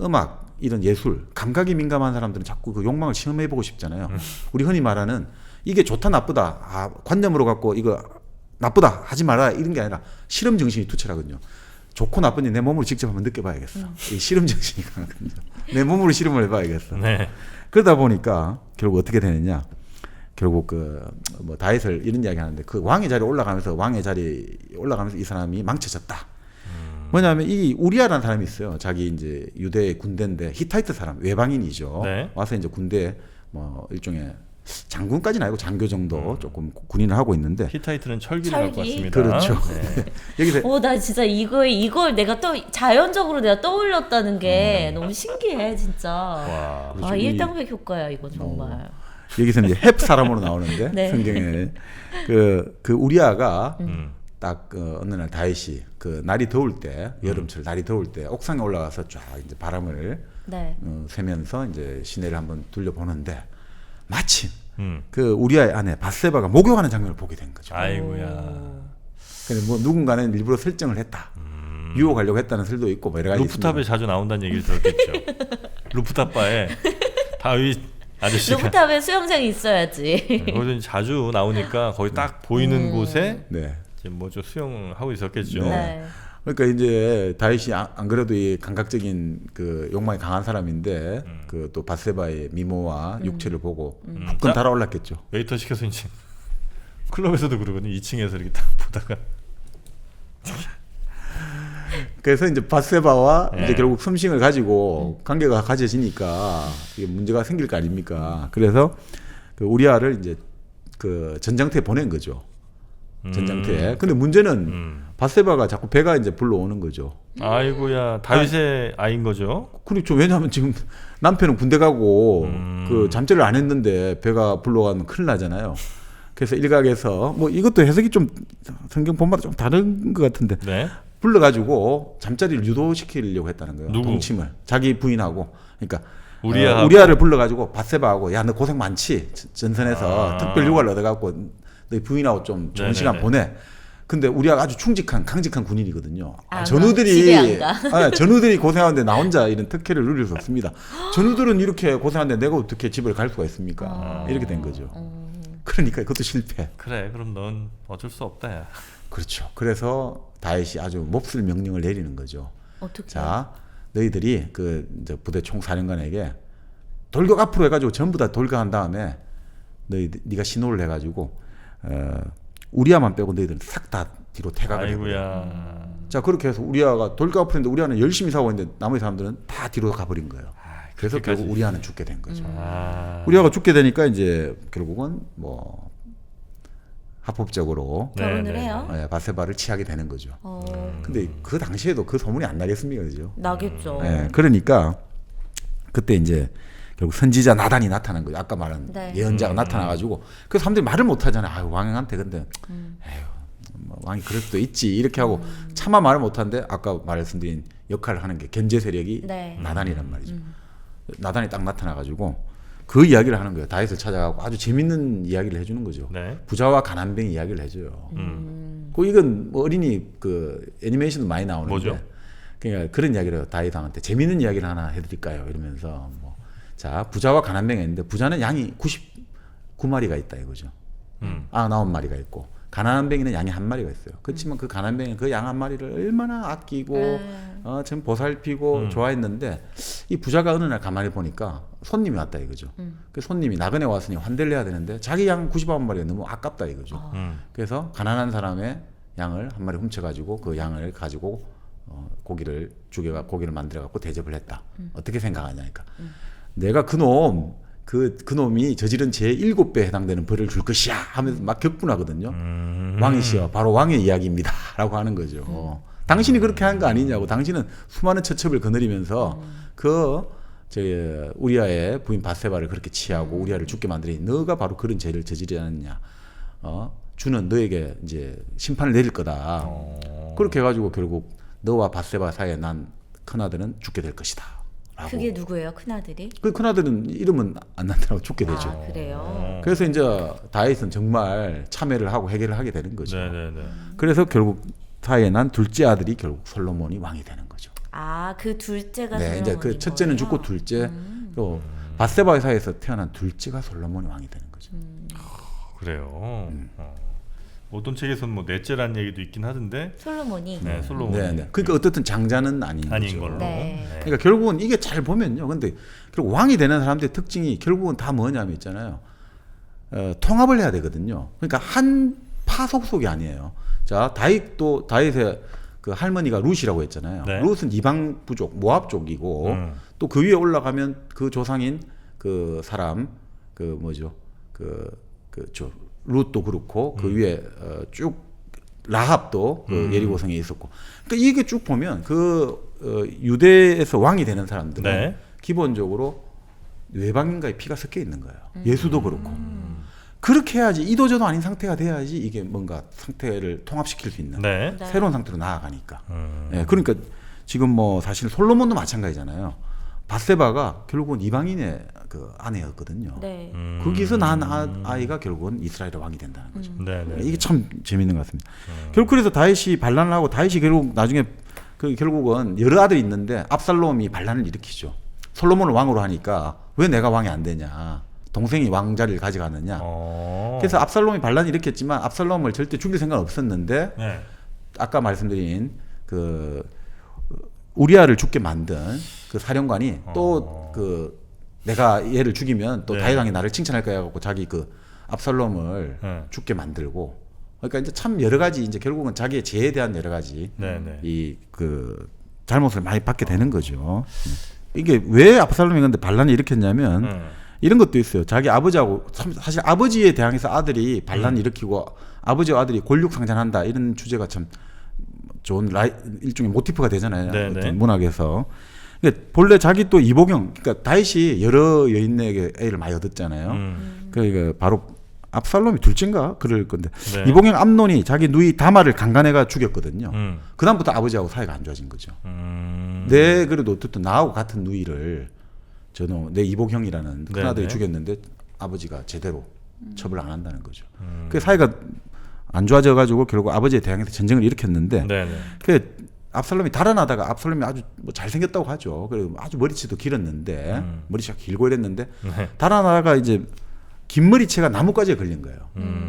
음악, 이런 예술, 감각이 민감한 사람들은 자꾸 그 욕망을 시험해보고 싶잖아요. 우리 흔히 말하는 이게 좋다 나쁘다 관념으로 갖고 이거 나쁘다 하지 마라 이런 게 아니라 실험 정신이 투철하거든요. 좋고 나쁜지 내 몸으로 직접 한번 느껴봐야겠어. 이 실험 정신이 강하거든요. 내 몸으로 실험을 해봐야겠어. 네. 그러다 보니까 결국 어떻게 되느냐? 결국 그 뭐 다윗을 이런 이야기 하는데 그 왕의 자리에 올라가면서 이 사람이 망쳐졌다. 뭐냐면 이 우리아라는 사람이 있어요. 자기 이제 유대 군대인데 히타이트 사람, 외방인이죠. 네. 와서 이제 군대 뭐 일종의 장군까지는 아니고 장교 정도 조금 군인을 하고 있는데 히타이트는 철기를 철기? 갖고 왔습니다. 그렇죠. 네. 여기서 나 진짜 이걸 내가 또 자연적으로 내가 떠올렸다는 게 너무 신기해 진짜. 와. 그렇죠. 일당백 효과야 이건 정말. 여기서 이제 헵 사람으로 나오는데 네. 성경에 그 우리아가 음. 딱 어느 날 다윗이 그 날이 더울 때 여름철 날이 더울 때 옥상에 올라가서 쫙 이제 바람을 네. 쐬면서 이제 시내를 한번 둘러보는데 마침 음. 그 우리아의 아내 바세바가 목욕하는 장면을 보게 된 거죠. 아이고야. 근데 뭐 누군가는 일부러 설정을 했다. 유혹하려고 했다는 설도 있고 뭐 여러 가지 루프탑에 있습니다. 자주 나온다는 얘기를 들었겠죠. 루프탑 바에 다윗 아저씨가 루프탑에 수영장이 있어야지. 거기서 자주 나오니까 거기 딱 보이는 곳에 네. 이제 뭐좀 수영하고 있었겠죠. 네. 그러니까 이제 다윗이 안 그래도 이 감각적인 그 욕망이 강한 사람인데 그 또 바세바의 미모와 육체를 보고 후끈 자. 달아올랐겠죠. 웨이터 시켜서 이제 클럽에서도 그러거든요. 2층에서 이렇게 딱 보다가 그래서 이제 바세바와 네. 이제 결국 섬싱을 가지고 관계가 가져지니까 이게 문제가 생길 거 아닙니까? 그래서 그 우리아를 이제 그 전장터에 보낸 거죠. 전장터에. 근데 문제는 바세바가 자꾸 배가 이제 불러오는 거죠. 아이고야 다윗의 아이인 거죠. 그렇죠. 왜냐하면 지금 남편은 군대 가고 그 잠자리를 안 했는데 배가 불러가면 큰일 나잖아요. 그래서 일각에서 뭐 이것도 해석이 좀 성경 본마다 좀 다른 것 같은데 네. 불러가지고 잠자리를 유도시키려고 했다는 거예요. 누구? 동침을 자기 부인하고 그러니까 우리아하고? 우리아를 불러가지고 바세바하고 야 너 고생 많지 전선에서 특별 휴가를 얻어갖고 너 부인하고 좀 좋은 네네네. 시간 보내. 근데 우리아가 아주 충직한 강직한 군인이거든요. 아, 전우들이 집에 안 가. 전우들이 고생하는데 나 혼자 이런 특혜를 누릴 수 없습니다. 전우들은 이렇게 고생하는데 내가 어떻게 집을 갈 수가 있습니까? 이렇게 된 거죠. 그러니까 그것도 실패. 그래 그럼 넌 어쩔 수 없다 야. 그렇죠. 그래서 다윗이 아주 몹쓸 명령을 내리는 거죠. 어떻게? 자, 너희들이 그 이제 부대 총사령관에게 돌격 앞으로 해가지고 전부 다 돌격한 다음에 네가 신호를 해가지고 우리아만 빼고 너희들은 싹 다 뒤로 퇴각을 해버려. 아이고야. 자 그렇게 해서 우리아가 돌격 앞으로 했는데 우리아는 열심히 싸우고 있는데 나머지 사람들은 다 뒤로 가버린 거예요. 그래서 그렇게까지. 결국 우리아는 죽게 된 거죠. 아. 우리아가 죽게 되니까 이제 결국은 뭐 합법적으로 결혼을 네, 네. 해요? 바세바를 취하게 되는 거죠. 어, 근데 그 당시에도 그 소문이 안 나겠습니까, 그죠? 나겠죠. 예, 그러니까 그때 이제 결국 선지자 나단이 나타난 거죠. 아까 말한 네. 예언자가 나타나가지고 그 사람들이 말을 못 하잖아요. 아유 왕한테 근데 에휴 뭐 왕이 그럴 수도 있지 이렇게 하고 차마 말을 못 하는데 아까 말씀드린 역할을 하는 게 견제 세력이 네. 나단이란 말이죠. 나단이 딱 나타나가지고 그 이야기를 하는 거예요. 다윗을 찾아가고 아주 재밌는 이야기를 해주는 거죠. 네. 부자와 가난뱅이 이야기를 해줘요. 그 이건 뭐 어린이 그 애니메이션도 많이 나오는데 뭐죠? 그러니까 그런 이야기를 해요. 다윗왕한테 재밌는 이야기를 하나 해드릴까요? 이러면서 뭐 자 부자와 가난뱅이가 있는데 부자는 양이 99마리가 있다 이거죠. 99마리가 있고 가난뱅이는 양이 1마리가 있어요. 그렇지만 그 가난뱅이는 그 양 1마리를 얼마나 아끼고 참 보살피고 좋아했는데 이 부자가 어느 날 가만히 보니까 손님이 왔다 이거죠. 그 손님이 나그네 왔으니 환대를 해야 되는데 자기 양 99마리가 너무 아깝다 이거죠. 그래서 가난한 사람의 양을 1마리 훔쳐가지고 그 양을 가지고 고기를 고기를 만들어갖고 대접을 했다. 어떻게 생각하냐니까. 내가 그놈이 저지른 죄 7배에 해당되는 벌을 줄 것이야 하면서 막 격분하거든요. 왕이시여 바로 왕의 이야기입니다 라고 하는 거죠. 당신이 그렇게 한 거 아니냐고. 당신은 수많은 처첩을 거느리면서 우리아의 부인 바세바를 그렇게 취하고 우리아를 죽게 만들니 너가 바로 그런 죄를 저지르지 않았냐. 주는 너에게 이제 심판을 내릴 거다. 그렇게 해가지고 결국 너와 바세바 사이에 난 큰아들은 죽게 될 것이다 그게 누구예요? 큰아들이? 그 큰아들은 이름은 안 나더라고 죽게 되죠. 아, 그래요. 그래서 이제 다윗은 정말 참회를 하고 해결을 하게 되는 거죠. 네네네. 그래서 결국 사이에 난 둘째 아들이 결국 솔로몬이 왕이 되는 거죠. 아, 그 둘째가 네, 솔로몬인 이제 그 첫째는 거예요? 죽고 둘째 또 밧세바의 사이에서 태어난 둘째가 솔로몬이 왕이 되는 거죠. 그래요. 어떤 책에서는 뭐 넷째란 얘기도 있긴 하던데. 솔로몬이. 네, 솔로몬. 네, 네. 그러니까 어떻든 장자는 아닌 아닌 거죠. 걸로. 네. 네. 그러니까 결국은 이게 잘 보면요. 근데 결국 왕이 되는 사람들의 특징이 결국은 다 뭐냐면 있잖아요. 통합을 해야 되거든요. 그러니까 한 파속속이 아니에요. 자, 다윗의 그 할머니가 룻이라고 했잖아요. 네. 룻은 이방 부족, 모압 쪽이고 또 그 위에 올라가면 그 조상인 그 사람 그 뭐죠? 룻도 그렇고 그 위에 쭉 라합도 그 예리고성에 있었고. 그러니까 이게 쭉 보면 유대에서 왕이 되는 사람들은 네. 기본적으로 외방인과의 피가 섞여 있는 거예요. 예수도 그렇고. 그렇게 해야지 이도저도 아닌 상태가 돼야지 이게 뭔가 상태를 통합시킬 수 있는 네. 네. 새로운 상태로 나아가니까. 예, 그러니까 지금 뭐 사실 솔로몬도 마찬가지잖아요. 밧세바가 결국은 이방인의 그 아내였거든요. 네. 거기서 난 아이가 결국은 이스라엘의 왕이 된다는 거죠. 네네. 이게 참 재밌는 것 같습니다. 결국 그래서 다윗이 반란을 하고 다윗이 결국 나중에 결국은 여러 아들이 있는데 압살롬이 반란을 일으키죠. 솔로몬을 왕으로 하니까 왜 내가 왕이 안 되냐. 동생이 왕자리를 가져가느냐. 그래서 압살롬이 반란을 일으켰지만 압살롬을 절대 죽일 생각은 없었는데 네. 아까 말씀드린 그 우리아를 죽게 만든 그 사령관이 또 그 내가 얘를 죽이면 또 네. 다윗 왕이 나를 칭찬할 거야 갖고 자기 그 압살롬을 네. 죽게 만들고 그러니까 이제 참 여러 가지 이제 결국은 자기의 죄에 대한 여러 가지 네네. 이 그 잘못을 많이 받게 되는 거죠. 이게 왜 압살롬이 근데 반란을 일으켰냐면 이런 것도 있어요. 자기 아버지하고 사실 아버지에 대항해서 아들이 반란을 일으키고 아버지와 아들이 권력 상잔한다 이런 주제가 참 좋은 일종의 모티프가 되잖아요. 네네. 어떤 문학에서. 그러니까 본래 자기 또 이보경, 그러니까 다윗이 여러 여인에게 애를 많이 얻었잖아요. 그러니까 바로 압살롬이 둘째인가 그럴 건데 네. 이보경 암논이 자기 누이 다마를 강간해가 죽였거든요. 음. 그 다음부터 아버지하고 사이가 안 좋아진 거죠. 음. 내 그래도 어쨌든 나하고 같은 누이를 저놈 내 이보경이라는 큰아들이 네네. 죽였는데 아버지가 제대로 처벌 안 한다는 거죠. 그 사이가 안 좋아져 가지고 결국 아버지에 대항해서 전쟁을 일으켰는데 네네. 그 압살롬이 달아나다가 압살롬이 아주 뭐 잘생겼다고 하죠. 그리고 아주 머리채도 길었는데 머리채가 길고 이랬는데 네. 달아나다가 이제 긴 머리채가 나뭇가지에 걸린 거예요.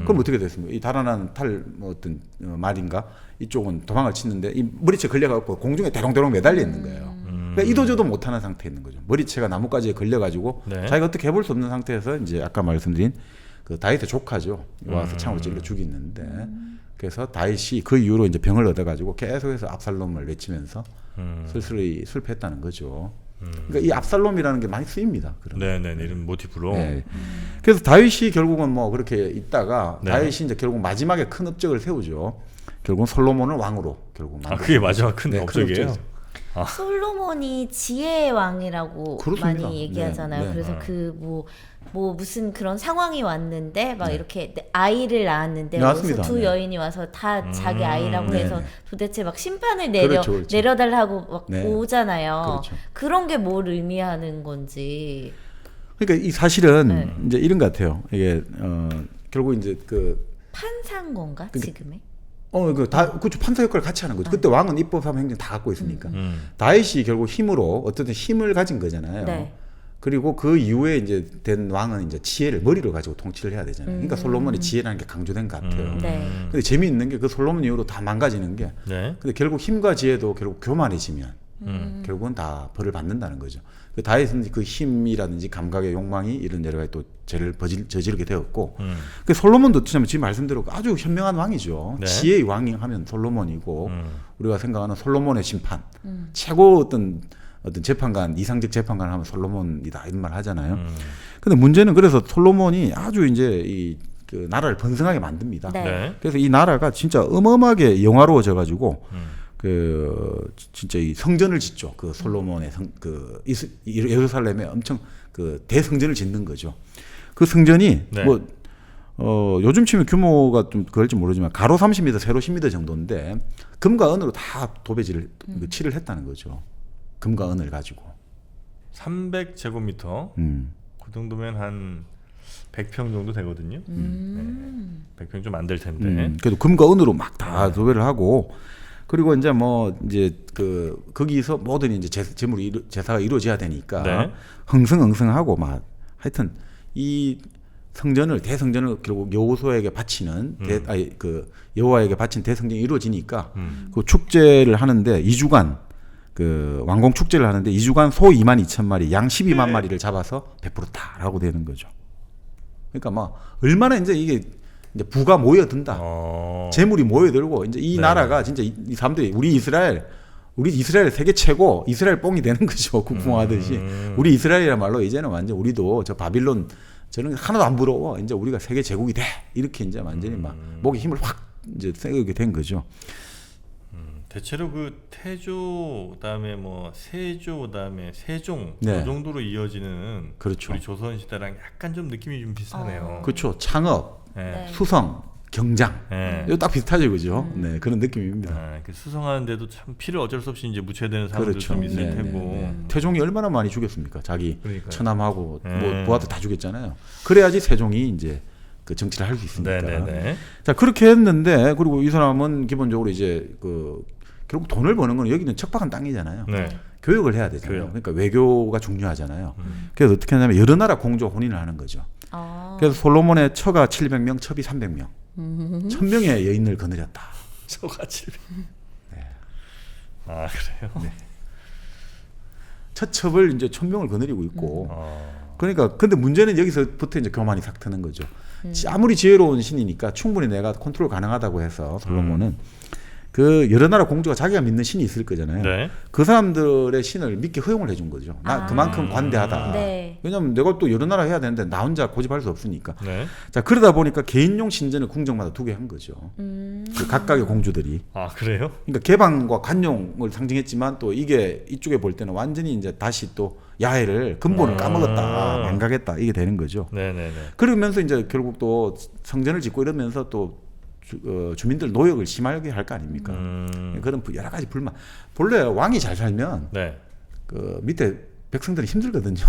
그럼 어떻게 됐습니까? 이 달아난 뭐 어떤 말인가 이쪽은 도망을 치는데 이 머리채 걸려갖고 공중에 대롱대롱 매달려 있는 거예요. 그러니까 이도저도 못하는 상태에 있는 거죠. 머리채가 나뭇가지에 걸려가지고 네. 자기가 어떻게 해볼 수 없는 상태에서 이제 아까 말씀드린 그 다윗의 조카죠. 와서 창으로 찔러 죽이는데 그래서 다윗이 그 이후로 이제 병을 얻어가지고 계속해서 압살롬을 외치면서 슬슬이 슬퍼했다는 거죠. 그러니까 이 압살롬이라는 게 많이 쓰입니다. 그런 네네. 이런 모티프로. 네. 그래서 다윗이 결국은 뭐 그렇게 있다가 네. 다윗이 이제 결국 마지막에 큰 업적을 세우죠. 결국은 솔로몬을 왕으로 결국 아 그게 마지막 큰 네, 큰 업적이에요. 업적이죠. 솔로몬이 지혜의 왕이라고 그렇습니다. 많이 얘기하잖아요. 네, 네. 그래서 그 뭐 무슨 그런 상황이 왔는데 막 네. 이렇게 아이를 낳았는데 네, 맞습니다. 두 네. 여인이 와서 다 자기 아이라고 네, 해서 네. 도대체 막 심판을 그렇죠. 내려달라고 막 네. 오잖아요. 그렇죠. 그런 게 뭘 의미하는 건지. 그러니까 이 사실은 네. 이제 이런 것 같아요. 이게 결국 이제 판사인 건가 지금의? 그렇죠. 판사 역할을 같이 하는 거죠. 그때 왕은 입법하고 행정 다 갖고 있으니까. 다윗이 결국 힘으로 어쨌든 힘을 가진 거잖아요. 네. 그리고 그 이후에 이제 된 왕은 이제 지혜를 머리로 가지고 통치를 해야 되잖아요. 그러니까 솔로몬의 지혜라는 게 강조된 것 같아요. 네. 근데 재미있는 게 그 솔로몬 이후로 다 망가지는 게 네. 근데 결국 힘과 지혜도 결국 교만해지면 결국은 다 벌을 받는다는 거죠. 그 다윗은 그 힘이라든지 감각의 욕망이 이런 여러 가지 또 죄를 저지르게 되었고 그 솔로몬도 지금 말씀대로 아주 현명한 왕이죠. 네. 지혜의 왕이 하면 솔로몬이고 우리가 생각하는 솔로몬의 심판 최고 어떤 재판관 이상적 재판관을 하면 솔로몬이다 이런 말 하잖아요. 근데 문제는 그래서 솔로몬이 아주 이제 그 나라를 번성하게 만듭니다. 네. 네. 그래서 이 나라가 진짜 어마어마하게 영화로워져 가지고 그 진짜 이 성전을 짓죠. 그 솔로몬의 예루살렘에 엄청 그 대성전을 짓는 거죠. 그 성전이 네. 요즘 치면 규모가 좀 그럴지 모르지만 가로 30m, 세로 10m 정도인데 금과 은으로 다 도배질을 칠을 했다는 거죠. 금과 은을 가지고. 300제곱미터. 그 정도면 한 100평 정도 되거든요. 네. 100평 좀 안 될 텐데. 그래도 금과 은으로 막 다 도배를 하고 그리고 이제 뭐 이제 거기서 모든 이제 제사가 이루어져야 되니까 네. 흥성흥성하고 막 하여튼 이 성전을 대성전을 결국 여호수아에게 바치는 그 여호와에게 바친 대성전이 이루어지니까 그 축제를 하는데 2주간 그 왕궁 축제를 하는데 2주간 소 22,000마리, 양 12만 마리를 잡아서 베풀었다라고 되는 거죠. 그러니까 막 얼마나 이제 이게 이제 부가 모여든다. 재물이 모여들고 이제 이 네. 나라가 진짜 이 사람들이 우리 이스라엘 세계 최고 이스라엘 뽕이 되는 거죠. 국뽕하듯이. 우리 이스라엘이야말로 이제는 완전 우리도 저 바빌론 저는 하나도 안 부러워. 이제 우리가 세계 제국이 돼. 이렇게 이제 완전히 막 목에 힘을 확 이제 세우게 된 거죠. 대체로 그 태조 그다음에 뭐 세조 그다음에 세종 네. 그 정도로 이어지는 그렇죠. 우리 조선 시대랑 약간 좀 느낌이 좀 비슷하네요. 그렇죠. 창업, 네. 네. 수성, 경장. 네. 이거 딱 비슷하죠, 그죠? 네, 그런 느낌입니다. 아, 그 수성하는데도 참 피를 어쩔 수 없이 이제 묻혀야 되는 사람들 그렇죠. 좀 있을 네, 테고. 네. 태종이 얼마나 많이 죽였습니까? 자기 그러니까요. 처남하고 뭐 네. 부하들 다 죽였잖아요. 그래야지 세종이 이제 그 정치를 할 수 있으니까. 네네네. 자 그렇게 했는데 그리고 이 사람은 기본적으로 이제 그 결국 돈을 버는 건 여기는 척박한 땅이잖아요. 네. 교육을 해야 되잖아요. 교육. 그러니까 외교가 중요하잖아요. 그래서 어떻게 하냐면 여러 나라 공조 혼인을 하는 거죠. 그래서 솔로몬의 처가 700명, 첩이 300명, 1000명의 여인을 거느렸다. 소가 700. 아 그래요? 첫 첩을 이제 1000명을 거느리고 있고. 어. 그러니까 근데 문제는 여기서부터 이제 교만이 싹 트는 거죠. 아무리 지혜로운 신이니까 충분히 내가 컨트롤 가능하다고 해서 솔로몬은 그 여러 나라 공주가 자기가 믿는 신이 있을 거잖아요. 네. 그 사람들의 신을 믿게 허용을 해준 거죠. 나 그만큼 관대하다. 네. 왜냐하면 내가 또 여러 나라 해야 되는데 나 혼자 고집할 수 없으니까. 네. 자 그러다 보니까 개인용 신전을 궁정마다 2개 한 거죠. 그 각각의 공주들이. 아 그래요? 그러니까 개방과 관용을 상징했지만 또 이게 이쪽에 볼 때는 완전히 이제 다시 또 야해를 근본을 까먹었다, 망각했다 이게 되는 거죠. 네네네. 그러면서 이제 결국 또 성전을 짓고 이러면서 또 주민들 노역을 심하게 할 거 아닙니까? 그런 여러 가지 불만. 본래 왕이 잘 살면 네. 그 밑에 백성들이 힘들거든요.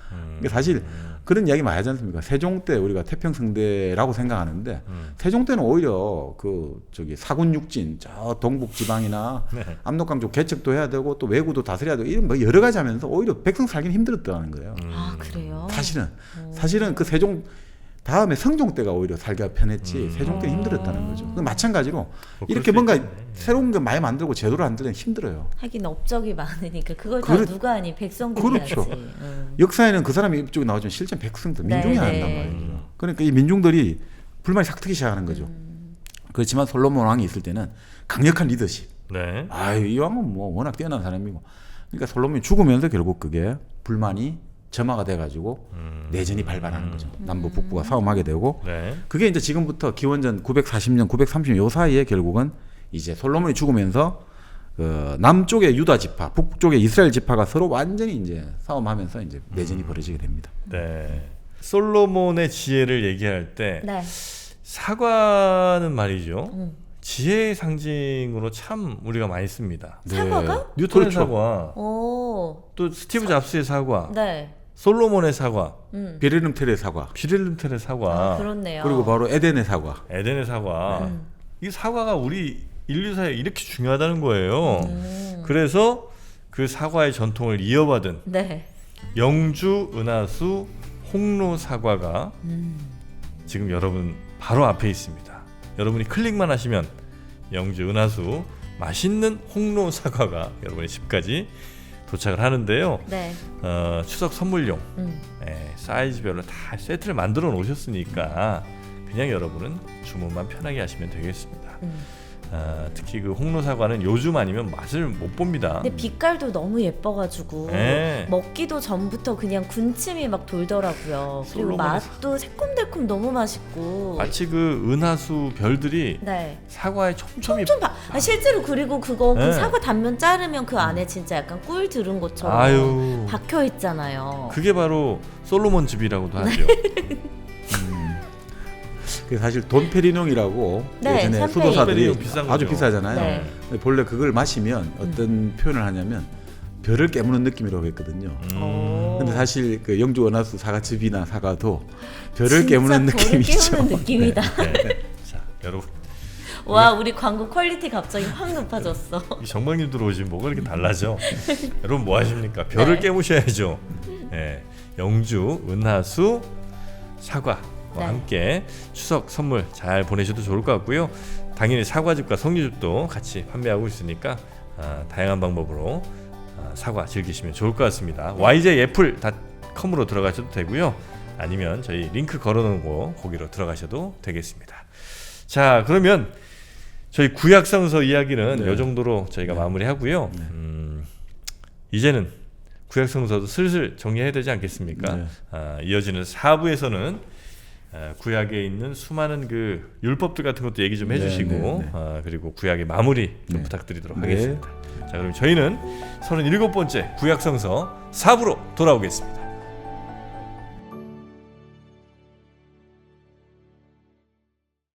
그러니까 사실 그런 이야기 많이 하지 않습니까? 세종 때 우리가 태평성대라고 생각하는데 세종 때는 오히려 그 저기 사군 육진 저 동북 지방이나 네. 압록강 쪽 개척도 해야 되고 또 외구도 다스려야 되고 이런 뭐 여러 가지 하면서 오히려 백성 살기는 힘들었다는 거예요. 아 그래요? 사실은 그 세종 다음에 성종 때가 오히려 살기가 편했지 세종 때는 힘들었다는 거죠. 마찬가지로 이렇게 뭔가 새로운 거 많이 만들고 제도를 안 들면 힘들어요. 하긴 업적이 많으니까 그걸 다 누가 하니 백성들이 그렇죠. 하지. 역사에는 그 사람이 이쪽에 나오지만 실제 백성들 민중이 네, 한단 네. 말이죠. 그러니까 이 민중들이 불만이 싹 트기 시작하는 거죠. 그렇지만 솔로몬 왕이 있을 때는 강력한 리더십. 네. 이 왕은 뭐 워낙 뛰어난 사람이고. 그러니까 솔로몬이 죽으면서 결국 그게 불만이 점화가 돼가지고 내전이 발발하는 거죠. 남부 북부가 싸움하게 되고 네. 그게 이제 지금부터 기원전 940년, 930년 요 사이에 결국은 이제 솔로몬이 죽으면서 남쪽의 유다 지파, 북쪽의 이스라엘 지파가 서로 완전히 이제 싸움하면서 이제 내전이 벌어지게 됩니다. 네. 솔로몬의 지혜를 얘기할 때 네. 사과는 말이죠. 지혜의 상징으로 참 우리가 많이 씁니다. 사과가? 뉴턴의 그렇죠. 사과, 오. 또 스티브 잡스의 사과, 네. 솔로몬의 사과, 베르름텔의 사과, 비렐름텔의 사과, 아, 그렇네요. 그리고 바로 에덴의 사과. 에덴의 사과. 이 사과가 우리 인류사에 이렇게 중요하다는 거예요. 그래서 그 사과의 전통을 이어받은 네. 영주 은하수 홍로 사과가 지금 여러분 바로 앞에 있습니다. 여러분이 클릭만 하시면 영주 은하수 맛있는 홍로 사과가 여러분의 집까지 도착을 하는데요. 네. 추석 선물용 사이즈별로 다 세트를 만들어 놓으셨으니까 그냥 여러분은 주문만 편하게 하시면 되겠습니다. 특히 그 홍로 사과는 요즘 아니면 맛을 못 봅니다. 근데 빛깔도 너무 예뻐가지고 네. 먹기도 전부터 그냥 군침이 막 돌더라고요. 그리고 솔로몬의 맛도 새콤달콤 너무 맛있고. 마치 그 은하수 별들이 네. 사과에 촘촘히 실제로 그리고 그거 네. 그 사과 단면 자르면 그 안에 진짜 약간 꿀 들은 것처럼 아유. 박혀 있잖아요. 그게 바로 솔로몬 즙이라고도 하죠. 그 사실 돈페리뇽이라고 네, 예전에 샴페인. 수도사들이 돈페리뇽 비싼 아주 거죠. 비싸잖아요. 네. 근데 본래 그걸 마시면 어떤 표현을 하냐면 별을 깨무는 느낌이라고 했거든요. 근데 사실 그 영주 원하수 사과즙이나 사과도 별을 깨무는 느낌이죠. 깨무는 느낌이다. 네. 자, 여러분 와, 우리 광고 퀄리티 갑자기 확 높아졌어. 이 정박님 들어오시면 뭐가 이렇게 달라져? 여러분 뭐 하십니까? 별을 네. 깨무셔야죠. 네. 영주, 은하수, 사과와 네. 함께 추석 선물 잘 보내셔도 좋을 것 같고요. 당연히 사과즙과 석류즙도 같이 판매하고 있으니까 다양한 방법으로 사과 즐기시면 좋을 것 같습니다. yjapple.com으로 들어가셔도 되고요. 아니면 저희 링크 걸어놓은 거 거기로 들어가셔도 되겠습니다. 자, 그러면 저희 구약성서 이야기는 네. 이 정도로 저희가 네. 마무리하고요. 네. 이제는 구약성서도 슬슬 정리해야 되지 않겠습니까? 네. 이어지는 4부에서는 구약에 있는 수많은 그 율법들 같은 것도 얘기 좀 해주시고 네, 네, 네. 그리고 구약의 마무리 좀 네. 부탁드리도록 네. 하겠습니다. 자, 그럼 저희는 37번째 구약성서 4부로 돌아오겠습니다.